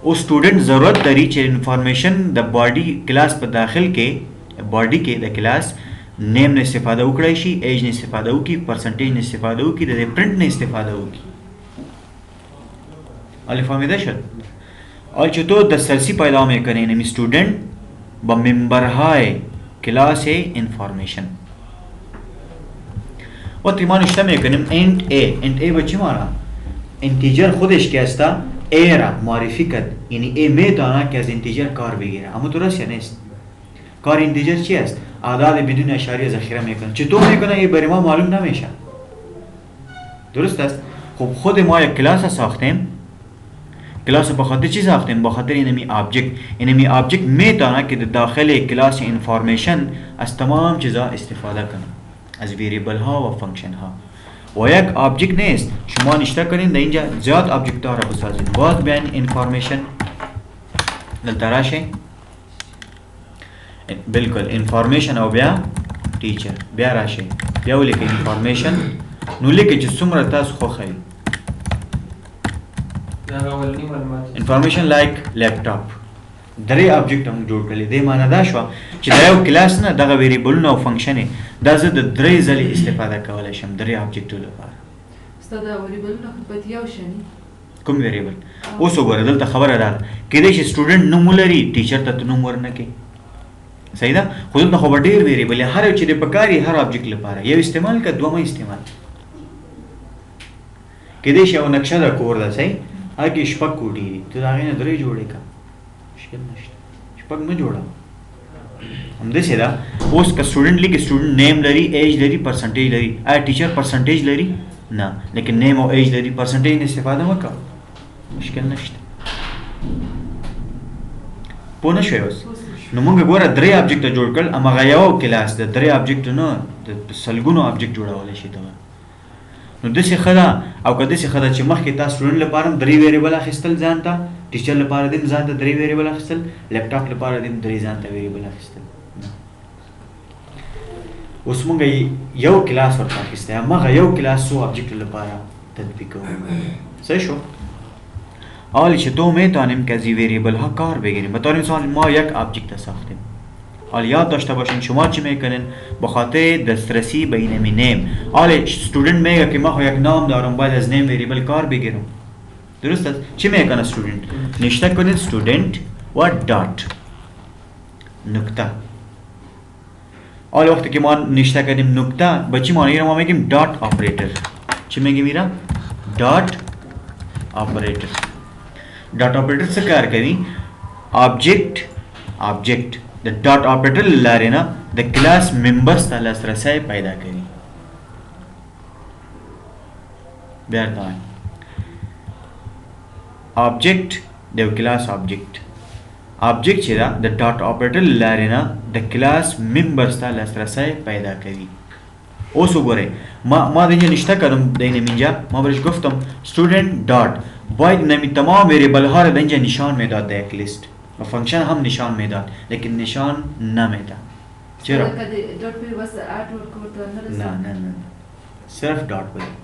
او سټوډنټ ضرورت لري چې انفارمیشن د باډي کلاس په داخل کې، باډي کې د کلاس نیم نه استفاده وکړای شي، ایج نه استفاده وکړي، پرسنټیج نه استفاده وکړي، د پرنټ نه استفاده وکړي. الف فهمیده شد؟ اور چطور دسترسی پیدا میکنه؟ یعنی स्टूडेंट با منبرهای کلاس انفارمیشن وقتی ما نشته میکنیم انت ا با چی مانا؟ انتیجر خودش که هسته ا را معرفی کرد، یعنی ا میتونه که از انتیجر کار بگیره، اما درست یا نیست؟ کار انتیجر چی است؟ اعداد بدون اشاریه ذخیره میکنه. چطور میکنه یه برای ما معلوم نمیشه. درست است؟ خب خود ما یک کلاس ساختیم، کلاس به خاطر چی ساختیم؟ به خاطر اینمی آبجکت. اینمی آبجکت میتونه که داخل کلاس انفارمیشن از تمام چیزا استفاده کنه، از ویریبل ها و فانکشن ها. و یک آبجکت نیست، شما نشته کنین در اینجا زیاد آبجکت ها را بسازید. باز بیان انفارمیشن دلتا راشه، بالکل انفارمیشن او بیا ټیچر بیا راشه، بیا ولیکئ انفارمیشن، نو لیکئ چې څومره تاسو خوښوئ. انفارمیشن لایک لیپټاپ. درې آبجکټ هم جوړ کړل. دې معنی دا شو چې دا یو کلاس نه، دغه ویریبلونه او فنکشن دا زه د درې ځلې استفاده کولی شم درې آبجکټو لپاره. ستا دا ویریبلونه خو باید یو شي نه؟ کوم ویریبل؟ اوس وګوره دلته خبره دا ده، کیدای شي سټوډنټ نوم ولري، ټیچر ته ته نوم ورنه کړي، صحیح ده؟ خو دلته خو به ډېر ویریبل هر یو چې د پکار یې هر آبجکټ لپاره یو استعمال که دومه استعمال. کیدای شي یو نقشه ده کور ده، صحیح؟ هغه کې شپږ کوټې دي، ته د هغې نه درې جوړې کړه، مشکل نشته، شپږ مه جوړه. همداسې ده. اوس که سټوډنټ لیکي، سټوډنټ نیم لري، ایج لري، پرسنټیج لري. آیا ټیچر پرسنټیج لري؟ نه، لیکن نیم او ایج لري، پرسنټیج نه استفاده مه کوه، مشکل نشته. پوه نه شوې اوس؟ نو موږ ګوره درې آبجکټه جوړ کړل، هماغه یو کلاس د درې آبجکټو نه د سلګونو آبجکټ جوړولی شي ته. نو داسې ښه ده، او که داسې ښه ده چې مخکې تا سټوډنټ لپاره هم درې ویریبل اخیستل ځان ته، ټیچر لپاره دې هم ځان ته درې ویریبل اخیستل، لیپټاپ لپاره دې هم درې ځان ته ویریبل اخیستل. اوس موږ یو کلاس ورته اخیستی، هماغه یو کلاس څو آبجکټو لپاره تطبیق کوو. صحیح شو؟ حالی که تو میتونیم که از این ویریبل ها کار بگیریم. بطور مثال ما یک آبجکت ساختیم. حالا یاد داشته باشین شما چی میکنین؟ به خاطر دسترسی به این نیم. حالا استودنت میگه که ما یک نام دارم، باید از نیم ویریبل کار بگیرم. درست است؟ چی میکنه استودنت؟ نشته کنید استودنت و دات نقطه. حالا وقتی که ما نشته کنیم نقطه، به چی معنی ما میگیم دات آپریتر. چی میگیم میرا؟ دات آپریتر. ډاټ اپریټر څه کار کوي؟ آبجیکټ ऑब्जेक्ट د ډاټ اپریټر لاره نه د کلاس ممبرز ته لاسرسی پیدا کوي. بیا دا ऑब्जेक्ट د کلاس ऑब्जेक्ट چې دا د ډاټ اپریټر لاره نه د کلاس ممبرز ته لاسرسی پیدا کوي. اوس وګورئ ما اینجا نشته کردم دین اینجا ما برش گفتم student dot باید نمی تمام ویریبل ها رو اینجا نشان میداد در یک لیست و فانکشن هم نشان میداد لیکن نشان نمیداد. چرا؟ دات پی بس آرت ورک ورته نه نه صرف ډاټ ورک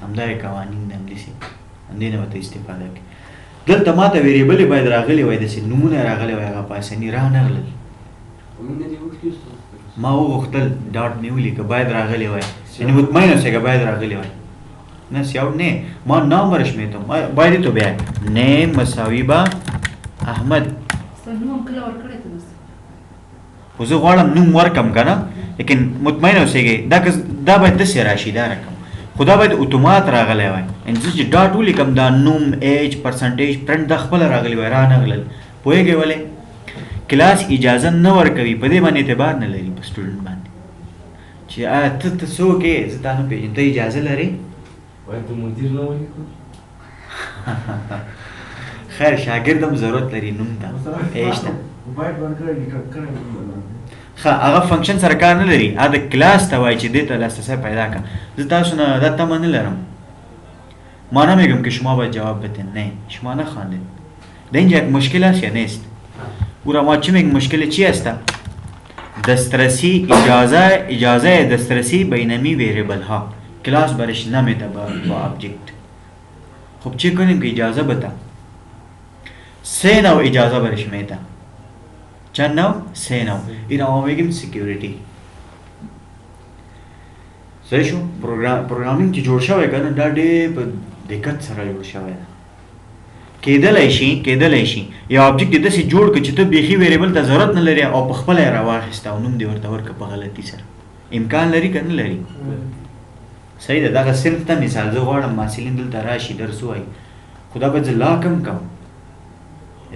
همدا قوانین د انګلیسي اندینه وته استفاده کوي. دلته ماته ویریبل باید راغلی وای د سي نمونه راغلی وای هغه پاسنی را نه غلل ما وغوښتل ډاټ نیولې که باید راغلی وای یعنی مطمئن اوسه که باید راغلی وای نه سیاو نه ما نام برش میتم باید تو بیا نیم مساوی با احمد نوم کله ورکړی ته بس خو زه غواړم نوم ورکم که نه لیکن مطمئن اوسېږئ دا باید داسې راشي دا رقم خو دا باید اتومات راغلی وای یعنې زه چې ډاټ ولیکم دا نوم ایج پرسنټیج پرنټ دا خپله راغلی وای را نه غلل پوهېږئ ولې کلاس اجازه نه ورکوي په دې باندې اعتبار نه لري په سټوډنټ باندې چې آیا ته څوک یې زه تا نه پېژنم ته اجازه لرې باید د مدیر نه ولیکو خیر شاګرد هم ضرورت لري نوم ته ایج ته باید ورکړی ښه هغه فنکشن سره کار نه لري هغه د کلاس ته وایي چې دې ته لاسرسی پیدا کړه. زه تاسو نه دا تمه نه لرم ما نمیگم که شما باید جواب بدین نه شما نخواندید در اینجا یک مشکل است یا نیست او را ما چی میگیم مشکل چی است دسترسی اجازه دسترسی بینمی ویریبل ها کلاس برش نمیده با آبجکت. خب چی کنیم که اجازه بده 3 نوع اجازه برش میده چند نوع 3 نوع این ما میگیم سکیوریتی. صحیح شو پروګرامینګ چې جوړ شوی کنه دا ډېر په دقت سره جوړ شوی دی. کېدلی شي یو آبجکټ دې داسې جوړ کړه چې ته بیخي ویریبل ته ضرورت نه لري او په خپله یې راواخیسته او نوم دې ورته ورکړه په غلطي سره امکان لري که نه لري. صحیح ده دغه صنف ته مثال زه غواړم محصلین دلته راشي درس ووایي خو دا به زه لاک هم کوم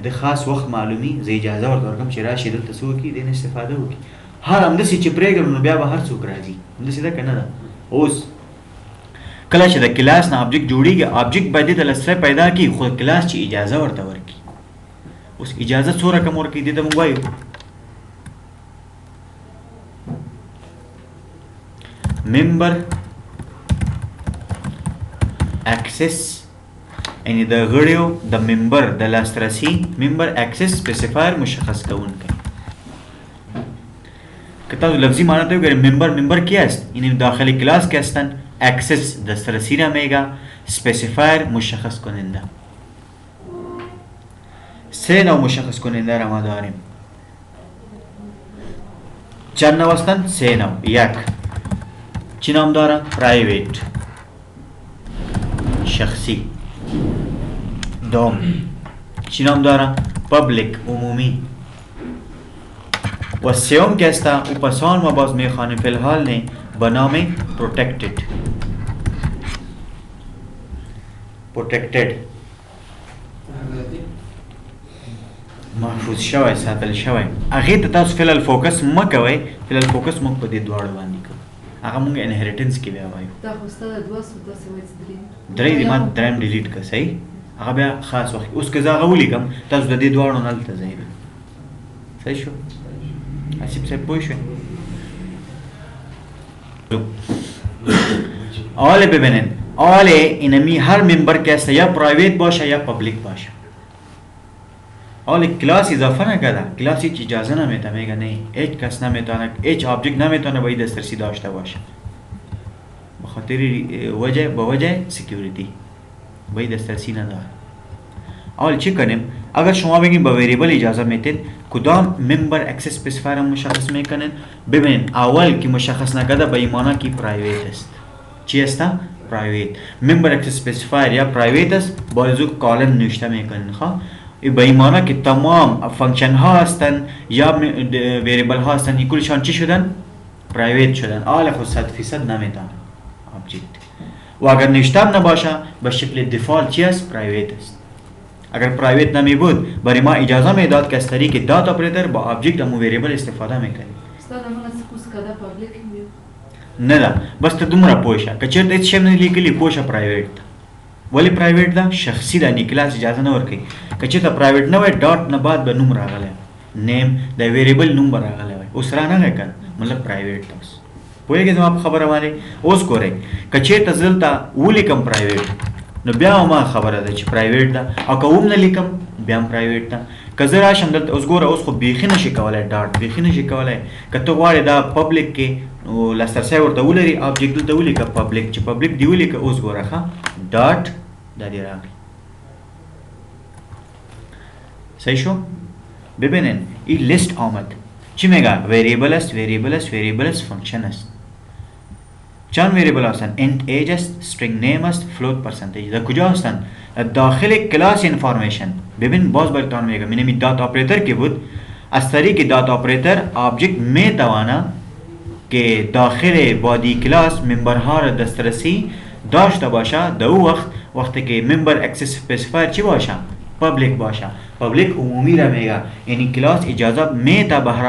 د خاص وخت معلومي زه اجازه ورته ورکړم چې راشي دلته څه وکړي دې نه استفاده وکړي هر همداسې چې پرېږدم نو بیا به هر څوک راځي همداسې ده که نه ده. اوس کله چې د کلاس نه آبجکټ جوړیږي آبجکټ باید دې ته لاسرسی پیدا کړي خو کلاس چې اجازه ورته ورکړي. اوس اجازه څو رقم ورکړي دې ته موږ وایو ممبر اکسس یعنی د غړیو د ممبر د لاسرسي ممبر اکسس سپیسیفایر مشخص کوونکی. که تاسو لفظی معنی تو وګورئ ممبر کی است یعنی داخل کلاس که هستن اکسس دسترسی را میگه سپیسیفایر مشخص کننده. 3 نوع مشخص کننده را ما داریم چند نوع هستند 3 نوع. یک چی نام داره پرایویت شخصی. دوم چی نام داره پابلیک عمومی. و سوم که است او پسان ما باز میخوانیم فی الحال نه به نام protected محفوظ شوی ساتل شوی هغې ته تاسو فی الحال فوکس مه کوئ فی الحال فوکس موږ په دې دواړو باندې کوو هغه موږ انهریټنس کې بیا وایو دا خو ستا د دوه سو داسې وایي چې درې دي ما درېیم ډیلیټ کړه صحیح هغه بیا خاص وخت اوس که زه هغه ولیکم تاسو د دې دواړو نه هلته ځئ صحیح شو آصف صاحب پوه شوی آله ببینین آله اینمی هر ممبر که است یا پرایویت باشه یا پبلیک باشه آله کلاس اضافه نکرده کلاس هیچ اجازه نمیده میگه نه هیچ کس نمیتونه هیچ آبجکت نمیتونه باید دسترسی داشته باشه بخاطر وجه سکیوریتی باید دسترسی نداره. اول چی کنیم اگر شما بگیم با ویریبل اجازه میتید کدام ممبر اکسس اسپسیفایر مشخص میکنین ببینید اول که مشخص نکرده به ایمانا کی پرایویت است. چی است پرایویت ممبر اکسس اسپسیفایر یا پرایویت است بازو کالن نوشته میکنین خواه به ایمانا که تمام فانکشن ها هستن یا ویریبل ها هستن کلشان چی شدن پرایویت شدن آل خود 100% نمیتن آبجکت و اگر نوشته نباشه به شکل دیفالت چی است پرایویت است. अगर प्राइवेट नमी بود برای ما اجازه میداد که از طریق دات اپریتر با آبجکت امو ویریبل استفاده میکنیم. استاد موږ سکوس کدا پبلک میو نه ده بس ته دومره پوه شه که چېرته هېڅ شی نه لیکلي پوه شه پرایویټ ده. ولې پرایویټ ده؟ شخصي ده، نې کلاس اجازه نه ورکوي. که چېرته پرایویټ نه وای ډاټ نه بعد به نوم راغلی نیم د ویریبل نوم به راغلی وای، اوس رانغی که مطلب پرایویټ ده. اوس پوهېږې زما په خبره باندې؟ اوس ګورئ که چېرته زه دلته ولیکم پرایویټ نو بیا هماغه خبره ده چې پرایویټ ده، او که هم نه لیکم بیا هم پرایویټ ده. که زه راشم دلته اوس ګوره اوس خو بیخي نشي کولی ډاټ بیخي نشي کولی. که ته غواړې دا پبلک کې نو لاسرسی ورته ولري آبجکټ دلته ولیکه پبلک، چې پبلک دې ولیکه اوس ګوره ښه ډاټ دا دې راغلی. صحیح شو؟ ببینین این لیست آمد چی میگه؟ ویریبل است ویریبل است ویریبل است فانکشن است. چند ویریبل هستن؟ انت ایج است، استرینگ نیم است، فلوت پرسنتیج. در کجا هستن؟ داخل کلاس انفارمیشن. ببین باز براتون میگم این دات آپریتر کی بود؟ از طریق دات آپریتر آبجکت میتواند که داخل بادی کلاس ممبرها را دسترسی داشته باشه. در او وقتی که ممبر اکسس اسپسیفایر چی باشه؟ پبلیک باشه. پبلیک عمومی را میگه، یعنی کلاس اجازه میده به هر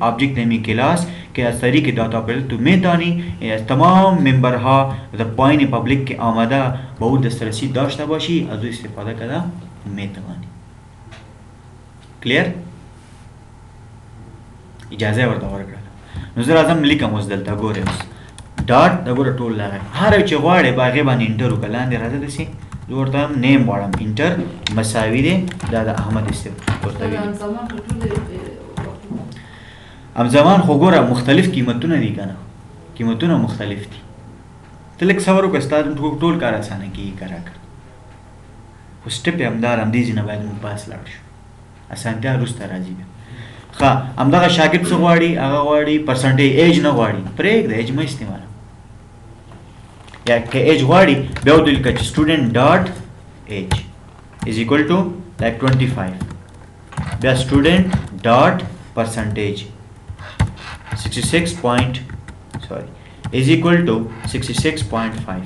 آبجکت نمی کلاس که از طریق داتا آپریتر تو میتونی از تمام ممبرها در پایین پبلیک که آمده با او دسترسی داشته باشی، از او استفاده کرده میتوانی. کلیر؟ اجازه ورته ورکړه. نو زه راځم لیکم اوس دلته ګورئ اوس ډاټ د ګوره ټول لغه هر یو چې غواړې په هغې باندې انټر وکړه. لاندې راځه داسې زه ورته وایم نیم غواړم انټر مساوي دی دا د احمد ورته وي. زمان په ټول همزمان خو ګوره مختلف قیمتونه دي که نه، قیمتونه مختلف دي. ته لږ صبر وکړه ستا ټول کار اسانه کېږي کرا کړه. خو سټپ یې همدار همدې ځای نه باید موږ پاس لاړ شو، اسانتیا وروسته راځي بیا. ښه همدغه شاګرد څه غواړي؟ هغه غواړي پرسنټیج ایج نه غواړي، پرېږده ایج مه استعماله. یا که ایج غواړي بیا ورته ولیکه چې سټوډنټ ډاټ ایج از ایکول ټو لایک 25 بیا سټوډنټ ډاټ پرسنټیج 66 is equal to 66.5.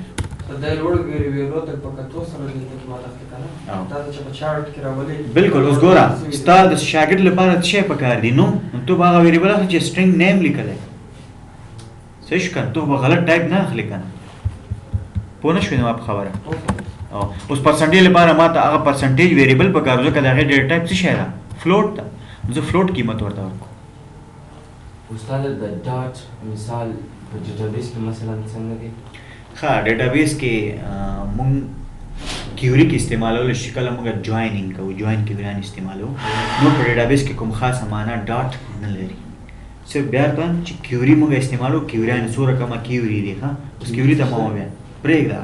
دا لوړ ویریبل ته په کتو سره د مالک کنه دا چې په چارت کې راولي. بالکل اوس ګوره ستا د شاګرد لپاره څه شی پکار دي؟ نو ته به هغه ویریبل اخلي چې سټرینګ نیم لیکلی صحیح شو که ته به غلط ټایپ نه اخلي که نه. پوه نه شوې ما په خبره؟ اوس پرسنټیج لپاره ما ته هغه پرسنټیج ویریبل پکار و ځکه د هغې ډېټا ټایپ څه شی ده؟ فلوټ ده. زه فلوټ قیمت ورته ورکړم. استاد د ډاټ مثال په ډیټابیس کې مثلا څنګه دی؟ ښه ډیټابیس کې مونږ کیوري کې استعمالولو شي، کله موږ جوائنینګ کوو جوائن کیوریان استعمالو. نو په ډیټابیس کې کوم خاصه معنا ډاټ نه لري، صرف بیا ته چې کیوري موږ استعمالو کیوریان څو رقمه کیوري دي. ښه اوس کیوري ته مو بیا پرېږده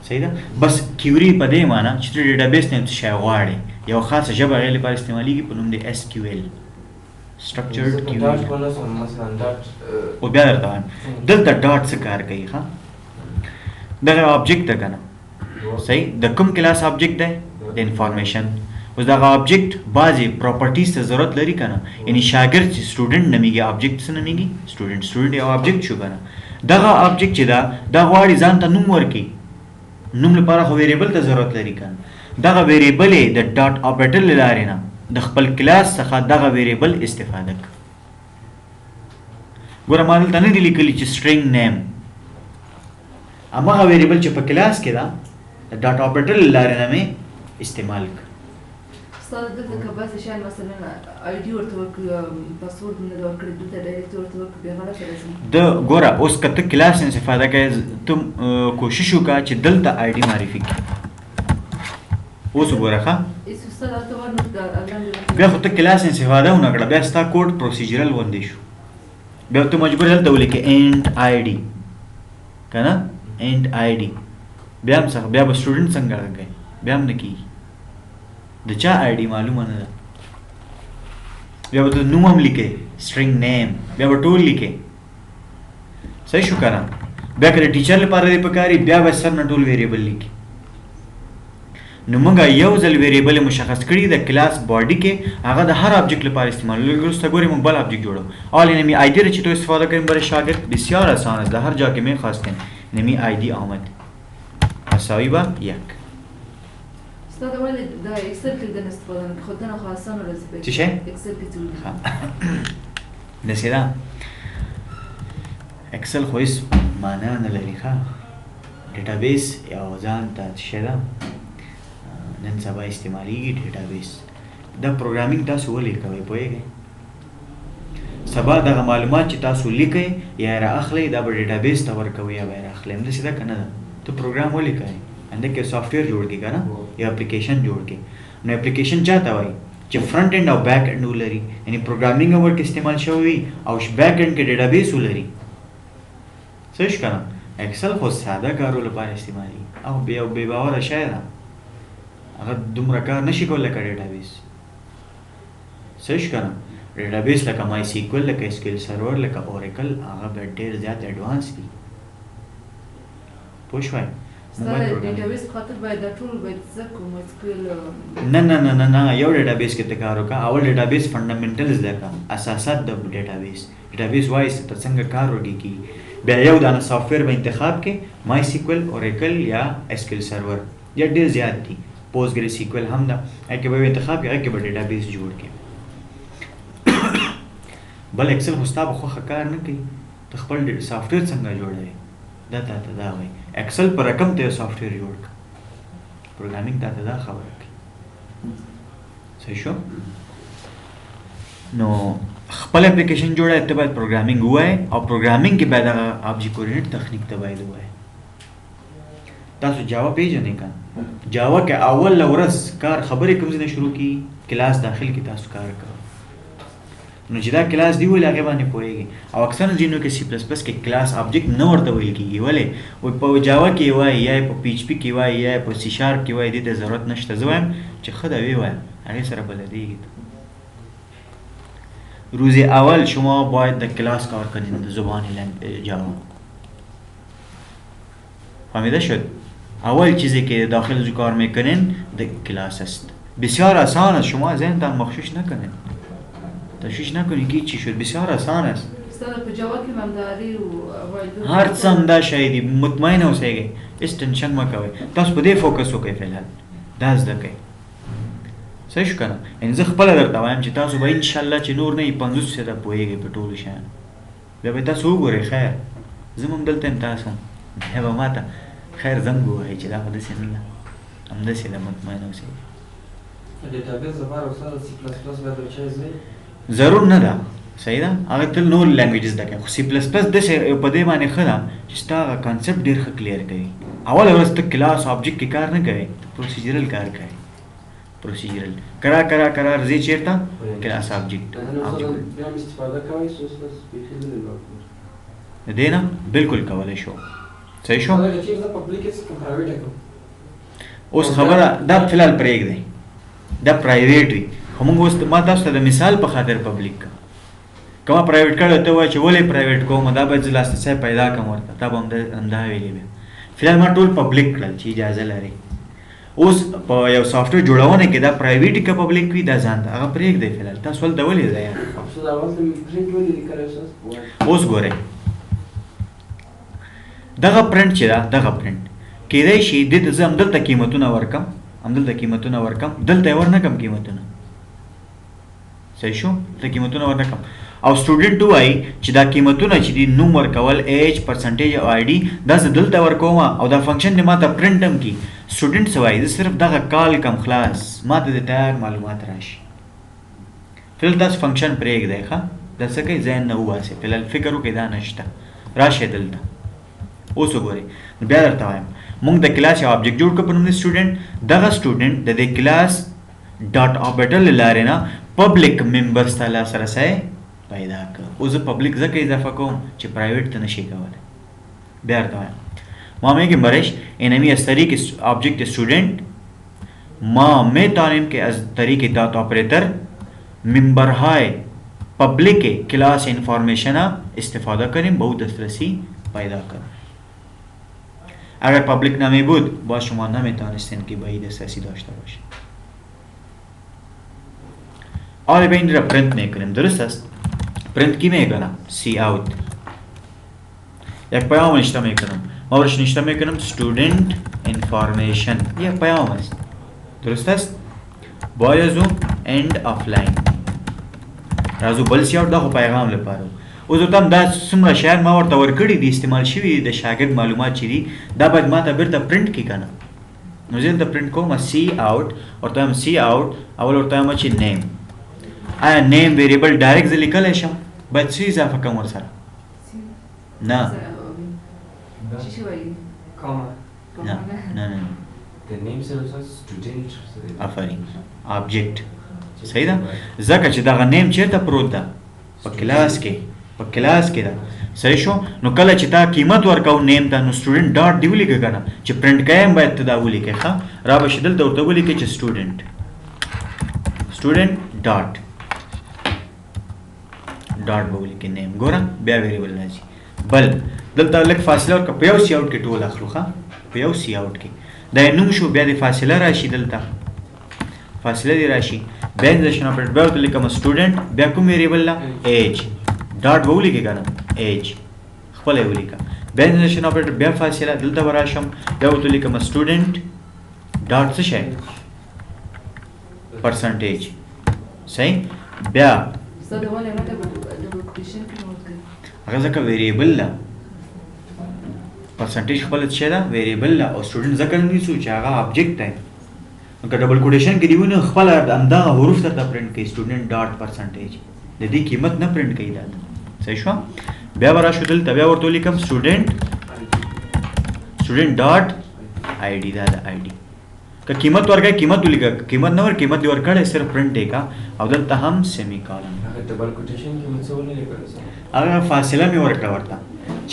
صحیح ده. بس کیوري په دې معنا چې ته ډیټابیس نه څه شی غواړې یو خاصه ژبه هغې لپاره استعمالیږي په نوم د اس کیو ایل structured query. او بیا درته وایم دلته ډاټ څه کار کوي؟ ښه دغه آبجکټ ده که نه صحیح د کوم کلاس آبجکټ دی؟ د انفارمیشن. اوس دغه آبجکټ بعضې پراپرټیز ته ضرورت لري که نه، یعنی شاګرد چې سټوډنټ نومیږي آبجکټ څه نومیږي؟ سټوډنټ یو آبجکټ شو که نه. دغه آبجکټ چې ده دا غواړي ځان ته نوم ورکړي، نوم لپاره خو ویریبل ته ضرورت لري که نه. دغه ویریبل یې د ډاټ آپریټر له لارې نه د خپل کلاس څخه دغه ویریبل استفاده کړه. ګوره ما دلته نه دي لیکلي چې سټرینګ نیم، هماغه ویریبل چې په کلاس کې ده د ډاټ آپریټر له لارې نه مې استعمال کړه. استاد دلته که بعضې شیان مثلا آی ډي ورته ورکړي پاسورډ نه ده ورکړی دلته ډایرکټ ورته ورکړي بیا غلطه راځي. د ګوره اوس که ته کلاس نه استفاده کوې ته کوشش وکړه چې دلته آی ډي معرفي کړي. اوس وګوره ښه بیا خو ته کلاس استفاده ونه کړه، بیا ستا کوډ پروسیجرل غوندې شو، بیا ته مجبور هلته ولیکې انټ آی ډي که نه انټ آی ډي بیا هم څه بیا به سټوډنټ څنګه راکوي؟ بیا هم نه کېږي، د چا آی ډي معلومه نه ده. بیا به ته نوم هم لیکې سټرینګ نیم بیا به ټول لیکې صحیح شو که نه. بیا که د ټیچر لپاره دې پکار وي بیا به سر نه ټول ویریبل لیکي. نو موږ یو ځل ویریبل مشخص کړي د کلاس باډي کې هغه د هر آبجکت لپاره استعمال وروسته ګورې موږ بل آبجکت جوړو. حال نمی آی डी را چطور استفاده کنیم برای شاگرد؟ بسیار آسان است، در هر جا که میخواستین نمی آی دی آمد مساوی با 1. استاذ ولد دا اكسل کې د استفاده نه خدانه خاصانه راځي څه شی؟ اکسل کې څه داسې ده اکسل خو هېڅ معنا نه لري ښه ډیټابیس یو ځان ته شی ده نن سبا استعمالیږي ډیټابیس دا پروګرامینګ تاسو ولې کوئ پوهېږئ سبا دغه معلومات چې تاسو لیکئ یا را اخلئ دا به ډیټابیس ته ورکوئ یا به یې را اخلئ همداسې ده که نه ده ته پروګرام ولې کوئ همدې کې سافټویر جوړ کړي که نه یا اپلیکیشن جوړ کړي نو اپلیکیشن چا ته وایي چې فرنٹ اینډ او بیک اینډ ولري یعنی پروګرامینګ هم ورکې استعمال شوی وي او بیک اینډ کې ډیټابیس ولري څه شو که نه اکسل خو ساده کارو لپاره استعمالي او بې باوره شی ده هغه دومره کار نشي کولی لکه ډیټابیس څه شو که نه ډیټابیس لکه مای سیکول لکه اسکیل سرور لکه اوریکل هغه به ډېر زیات ایډوانس دي پوه شوئ استاذ ډیټابیس خاطر باید دا ټول باید زده کوم اسکیل نه نه نه نه نه یو ډیټابیس کې ته کار وکړه اول ډیټابیس فنډامنټلز زده کړه اساسات د ډیټابیس ډیټابیس وایي ته څنګه کار وکړي بیا یو دانه سافټویر به انتخاب کې مای سیکول اوریکل یا اسکیل سرور یا ډېر زیات دي پوسټ ګرې سیکول هم ده هغې کې به انتخاب کړي هغې کې به ډیټابیس جوړ کړي بل اکسل خو ستا به خوښه کار نه کوي ته خپل سافټویر څنګه جوړوې دا تا ته دا وایي اکسل په رقم ته یو سافټویر جوړ کړه پروګرامینګ تا ته دا خبره کوي صحیح شو نو خپل اپلیکیشن جوړه ته باید پروګرامینګ ووایې او پروګرامینګ کې باید هغه آبجیکټ اورینټ تخنیک ته باید ووایې تاسو جاوا پیژنئ که جاوا کې اول ورځ کار خبرې کوم ځای نه شروع کي کلاس داخل کې تاسو کار کوئ نو چې دا کلاس دی ولې هغې باندې پوهېږي او اکثر ځینو کې سی پلس پلس کې کلاس آبجیکټ نه ورته ویل کېږي ولې وایي په جاوا کې وایي یا په پی ایچ پي کې وایي یا په سی شارپ کې وایي دې ته ضرورت نشته زه وایم چې ښه ده ویې وایم هغې سره بلدېږي روز اول شما باید در کلاس کار کنید زبان جاوا فهمیده شد اول چیزی که داخل کار میکنین در کلاس است بسیار آسان است شما ذهنتان مخشوش نکنید تشویش نکنید که چی شد بسیار آسان است استاد په جواب کې ممداري او هر څه همدا شی دي مطمئن اوسئ هیڅ ټینشن مه کوئ تاسو په دې فوکس وکړئ فلحال دا زده کړئ صحیح شو که نه یعنې زه خپله درته وایم چې تاسو به انشاءالله چې نور نه یې 50% پوهېږئ په ټولو شیانو بیا به تاسو وګورئ خیر زه هم دلته یم تاسو هم بیا به ما ته خیر زنګ ووهئ چې دا خو داسې نه ده همداسې ده مطمئن اوسئ ډیټابیس لپاره استاد سی پلس پلس باید وچای زی ضرور نه ده صحیح ده هغه تل نور لینګویجز زده کوي خو سی پلس پلس داسې په دې باندې ښه ده چې ستا هغه کانسپټ ډېر ښه کلیر کوي اوله ورځ ته کلاس آبجیکټ کې کار نه کوي پروسیجرل کار کوي پروسیجرل قرار زی چیرته کلاس آبجیکټ بیا هم استفاده کوئ څو ستاسو بیخي نه لري د دې نه بالکل کولی شو صحیح شو دا چې زه پبلیک کې پرایویټ کوم اوس خبره دا فلحال پرېږدئ دا پرایویټ وي خو موږ اوس ما تاسو ته د مثال په خاطر پبلیک کوم که ما پرایویټ کړی ته وایي چې ولې پرایویټ کوم دا باید زه لاسرسی پیدا کړم ورته تا به همدا ویلې بیا فلحال ما ټول پبلیک کړل چې اجازه لري اوس په یو سافټویر جوړونه کې دا پرایویټ که پبلیک وي دا ځان ته هغه پرېږدئ فلحال تاسو هلته ولې ځئ استاد اول ته پرنټ ولې لیکلی استاد اوس ګورئ دغه پرنټ چې ده دغه پرنټ کیدای شي دې ته زه همدلته قیمتونه ورکم دلته یې ورنکم قیمتونه صحیح شو دلته قیمتونه ورنکم او سټوډنټ وایي چې دا قیمتونه چې دي نوم ورکول ایج پرسنټیج او آی ډي دا زه دلته ورکوم او دا فنکشن دې ما ته پرنټ هم کړي سټوډنټ څه وایي زه صرف دغه کال کم خلاص ما ته د تیار معلومات راشي فلحال تاسو فنکشن پرېږدئ ښه دا څه کوي ذهن نه وباسئ فلحال فکر وکړئ دا نشته راشئ دلته اوس وګورئ نو بیا درته وایم موږ د کلاس یو آبجیکټ جوړ کړو په نوم د سټوډنټ دغه سټوډنټ د دې کلاس ډاټ آپریټر له لارې نه پبلیک ممبرس ته لاسرسی پیدا کړه اوس زه پبلیک ځکه اضافه کوم چې پرایویټ ته نشي کولی بیا درته وایم ما میگیم اینمی از طریق آبجیکت استودنت ما میتوانیم که از طریق دات آپریتر ممبرهای پبلیک کلاس انفارمیشن استفاده کنیم به او دسترسی پیدا کنیم اگر پبلیک نمی بود با شما نمیتونستین که به این دسترسی داشته باشید آره به این را پرنت میکنیم درست است پرنت کی میکنم سی اوت یک پیام نشته میکنم ما برش نشته میکنم student information یک پیام است درست است؟ باید زو end of line راځو بل سیاوټ دا خو پیغام لپاره اوس ورته هم دا څومره شیان ما ورته ورکړي دي استعمال شوي د شاګرد معلومات چې دي دا باید ما ته بیرته پرنټ کړي که نه نو زه دلته پرنټ کوم سی آوټ ورته وایم سی آوټ اول ورته وایم چې نیم آیا نیم ویریبل ډایرکټ زه لیکلی شم باید څه اضافه کوم ورسره نه چی شي وایي نه نه نه The name سره student آفرین آبجیکټ صحیح ده ځکه چې دغه نیم چیرته پروت ده په کلاس کې ده صحیح شو نو کله چې تا قیمت ورکو نیم ته نو سټوډنټ ډاټ دی ولیکه که نه چې پرنټ کوې باید ته دا ولیکې ښه را به شي دلته ورته ولیکې چې سټوډنټ ډاټ به ولیکې نیم ګوره بیا ویریبل راځي بل دلته لږ فاصله ورکړه په یو سی آوټ کې ټول اخلو ښه په یو سی آوټ کې دا نوم شو بیا د فاصله راشي دلته فاصله دی راشي بیا انزیشن اپریټر بیا ورته لیکم سټوډنټ بیا کوم ویریبل لا ایج ډاټ به ولیکې که نه ایج خپله یې ولیکه بیا انزیشن اپریټر بیا فاصله دلته به راشم بیا ورته لیکم سټوډنټ ډاټ څه شی پرسنټیج صحیح بیا استاد ولې ما ته ډبل کوټیشن کې نوٹ کړی هغه ځکه ویریبل ده پرسنټیج خپله څه شی ده ویریبل ده او سټوډنټ ځکه نه نیسو چې هغه آبجیکټ دی نو که ډبل کوټیشن کې دی ونیو خپله همدغه حروف درته پرنټ کوي سټوډنټ ډاټ پرسنټیج د دې قیمت نه پرنټ کوي دا صحیح شوه بیا به راشو دلته بیا ورته ولیکم سټوډنټ ډاټ آی ډي دا د آی ډي که قیمت ورکړی قیمت ولیکه قیمت نه ور قیمت دې ورکړی صرف پرنټ دی کا او دلته هم سیمی کالم هغه ډبل کوټیشن کې مڅ ونه لیکل هغه فاصله مې ورکړه ورته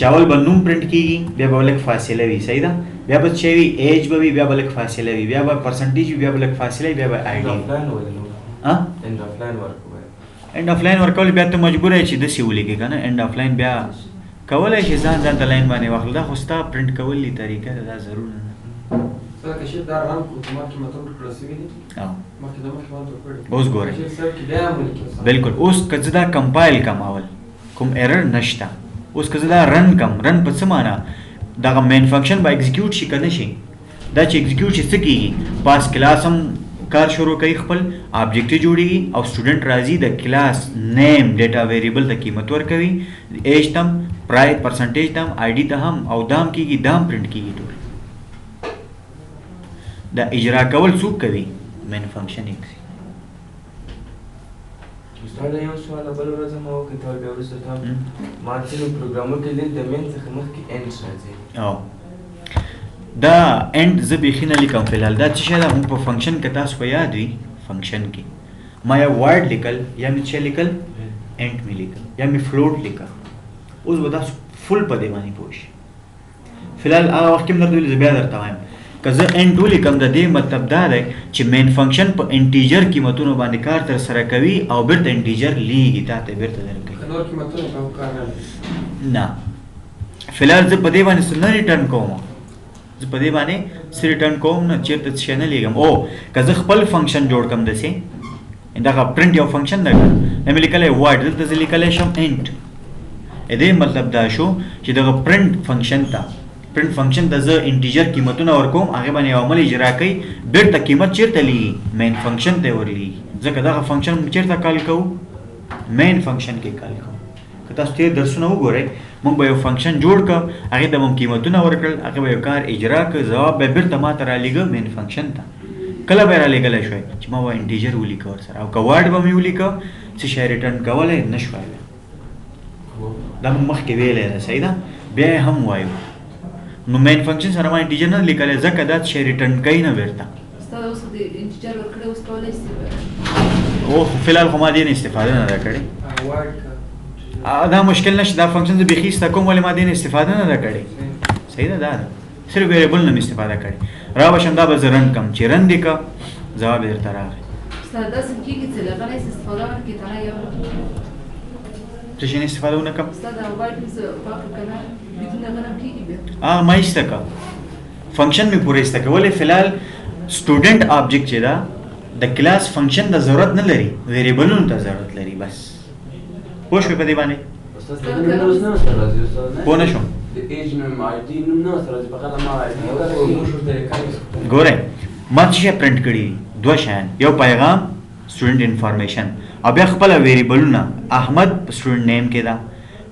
چاول به نوم پرنټ کېږي بیا به لږ فاصله وي صحیح ده بیا به څه وي ایج به وي بیا به لږ فاصله وي بیا به پرسنټیج وي بیا به لږ فاصله وي بیا به آی ډي end of line ورکوي اینډ آف لاین ورکول بیا ته مجبور یې چې داسې ولیکې که نه اینډ آف لاین بیا کولی شي ځان ته لاین باندې واخلو دا خو ستا پرنټ کولي طریقه ده دا ضرور نه سر که شیف دا رنگ کو ما قیمتون ورکړل سوي دي مخکې دا مخکې ما ته ورکړي اوس ګورئ شیف سر کې بیا هم ولیکل بالکل اوس که زه دا کمپایل کم اول کوم ایرر نشته اوس که زه دا رن کم رن په څه معنا دغه مین فنکشن به ایگزیکیوټ شي که نه شي دا چې ایگزیکیوټ شي څه کېږي پاس کلاس هم کار شروع کوي خپل آبجیکټ جوړیږي او سټوډنټ راځي د کلاس نیم ډیټا ویریبل ته قیمت ورکوي ایج تم پرای پرسنټیج تم آی ډي ته هم او دام کېږي دام پرنټ کېږي ټول دا اجرا کول څوک کوي مین فنکشن یې کوي استاد یو سوال بل ورځ ما وکړ بیا وروسته تا ما چې پروګرامر کې لیک د مین څخه مخکې end راځي او دا end زه بیخي نه لیکم فلحال دا څه شی ده موږ په فنکشن کې تاسو په یاد وي فنکشن کې ما یا ورډ لیکل یا مې څه لیکل end مې لیکل یا مې فلوټ لیکل اوس به تاسو فل په دې باندې پوه شئ فلحال هغه وخت کې مې درته ویلي زه بیا درته وایم که زه end ولیکم د دې مطلب دا دی چې مین فنکشن په انټیجر قیمتونو باندې کار ترسره کوي او بیرته انټیجر لیږي تا ته بیرته درکوي نور قیمتونه په کار نه لري نه فلحال زه په دې باندې څه نه ریټرن کوم زه په دې باندې څه ریټرن کوم نه چېرته څه شی نه لیږم او که زه خپل فنکشن جوړ کړم داسې دغه پرنټ یو فنکشن ده که مې لیکلی واټ دلته زه لیکلی شم انټ دې مطلب دا شو چې دغه پرنټ فنکشن ته پرنټ فنکشن ته زه انټیجر قیمتونه ورکوم هغې باندې یو عمل اجرا کوي بیرته قیمت چېرته لیږي مین فنکشن ته یې ورلیږي ځکه دغه فنکشن موږ چېرته کال کوو مین فنکشن کې کال کوو که تاسو تېر درسونه وګورئ موږ به یو فنکشن جوړ کړ هغې ته به هم قیمتونه ورکړل هغې به یو کار اجرا کړ ځواب به بیرته ما ته رالیږه مین فنکشن ته کله به یې رالیږلی شوی چې ما به انټیجر ولیکه ورسره او که واټ به مې ولیکه څه شی ریټرن کولی نه شوی دا موږ مخکې ویلی ده صحیح ده بیا یې هم وایو نو مین فنکشن سره ما انټیجر نه لیکلی ځکه دا شی ریټرن کوي نه بیرته استاد اوس د انټیجر ورکړی اوس کولی شي او فلحال خو ما دې نه استفاده نه ده کړې وارد دا مشکل نشته دا فنکشن زه بیخي سته کوم ولې ما دې نه استفاده نه ده کړې صحیح ده دا ده صرف ویریبل نه مې استفاده کړې را به شم دا به زه رن کړم چې رن دې کړه ځواب یې درته راغی استاد داسې کېږي چې له هغه نه استفاده وکړي ته یو څه شي نه استفاده ونه کړم استاد هغه باید مې زه پاک کنه بدون هغه نه کېږي بیا ما ایسته کړه فنکشن مې پوره ایسته کړه ولې فلحال سټوډنټ آبجیکټ چې ده د کلاس فنکشن د ضرورت نه لري ویریبلونو ته ضرورت لري بس پوه شوې په دې باندې استاد د نوم نه سره راځي استاد پوه نه شوم د ایج نوم آی ډي نوم نه سره راځي فقط ما آی ډي موږ ورته کوي ګورئ ما څه پرنٹ کړي دوه شیان یو پیغام سټوډنټ انفارمیشن او بیا خپل ویریبلونه احمد سټوډنټ نیم کې دا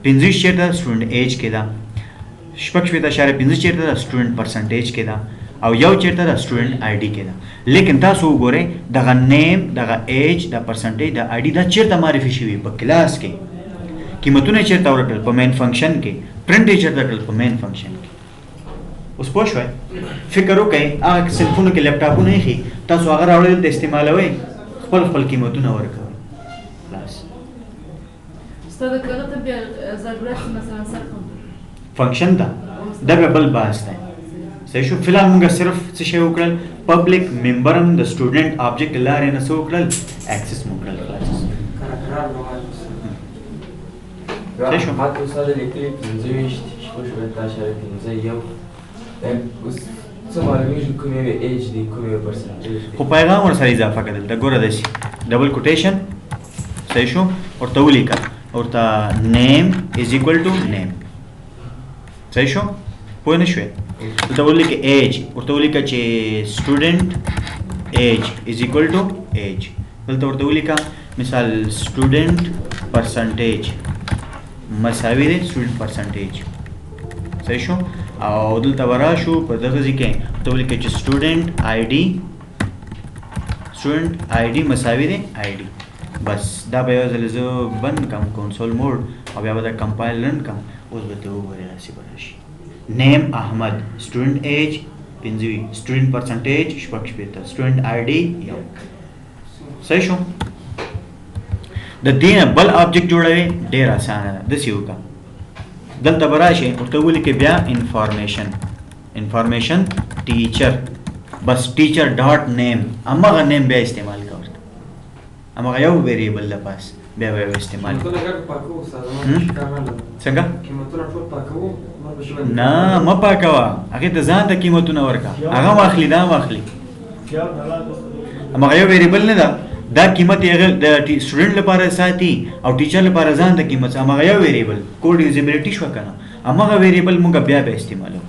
25 چیرته سټوډنټ ایج کې دا 6.15 چیرته سټوډنټ پرسنټیج کې دا او یو چیرته سټوډنټ آی ډي کې دا لیکن تاسو وګورئ دغه نیم دغه ایج د پرسنټیج د آی ډي دا چیرته معرفي شوی په کلاس کې قیمتونه چیرته ورکړل په مین فنکشن کې پرنټ چیرته کړل په مین فنکشن کې اوس پوه شوئ فکر وکئ هغه سلفونو کې لیپټاپونه ایښي تاسو هغه راوړل د استعمالوئ خپل خپل قیمتونه ورکوئ خلاص استاد کله ته بیا ضرورت مثلا سرکم فنکشن دا بیا بل بحث دی صحیح شو فی الحال موږ صرف څه شی وکړل پبلک ممبرم د سټوډنټ آبجیکټ لارې نه څه وکړل اکسس مو کړل خلاص صحیح شو ماته استاد لیکلي 25.15 اوس څه معلومیږي کوم یو ایج دی کوم یو پرسنټیج دی خو پیغام ورسره اضافه کړل د ګوره داسې ډبل کوټیشن صحیح شو ورته ولیکه ورته نیم از ایکول ټو نیم صحیح شو پوه نه شوې دلته ولیکه ایج ورته ولیکه چې سټوډنټ ایج از ایکول ټو ایج دلته ورته ولیکه مثال سټوډنټ پرسنټیج مساوي دی سټوډنټ پرسنټیج صحیح شو او دلته وراشو په دغه ځای کې ورته ولیکه چې سټوډنټ آی ډي مساوي دی آی ډي بس دا به یو ځل زه بند کړم کنسول موډ او بیا به دا کمپایل رن کړم اوس به ته وګورې داسې به راشي نیم احمد سټوډنټ ایج 15 سټوډنټ پرسنټیج 15 سټوډنټ آی ډي یو صحیح شو د دې نه بل آبجیکټ جوړوي ډېر اسانه ده داسې وکړه دلته به راشي ورته ولیکې بیا انفارمیشن ټیچر بس ټیچر ډاټ نیم هماغه نیم بیا استعمال کوه ورته هماغه یو ویریبل ده پاس بیا به استعمال څنګه نه مه پاکوه هغې ته ځان ته قیمتونه ورکړه هغه واخلي دا واخلي هماغه یو ویریبل نه ده دا قیمت یې د سټوډنټ لپاره ساتي او ټیچر لپاره ځان ته قیمت هماغه یو ویریبل کوډ یوزیبیلیټي شوه که نه هماغه ویریبل موږ بیا به استعمالوو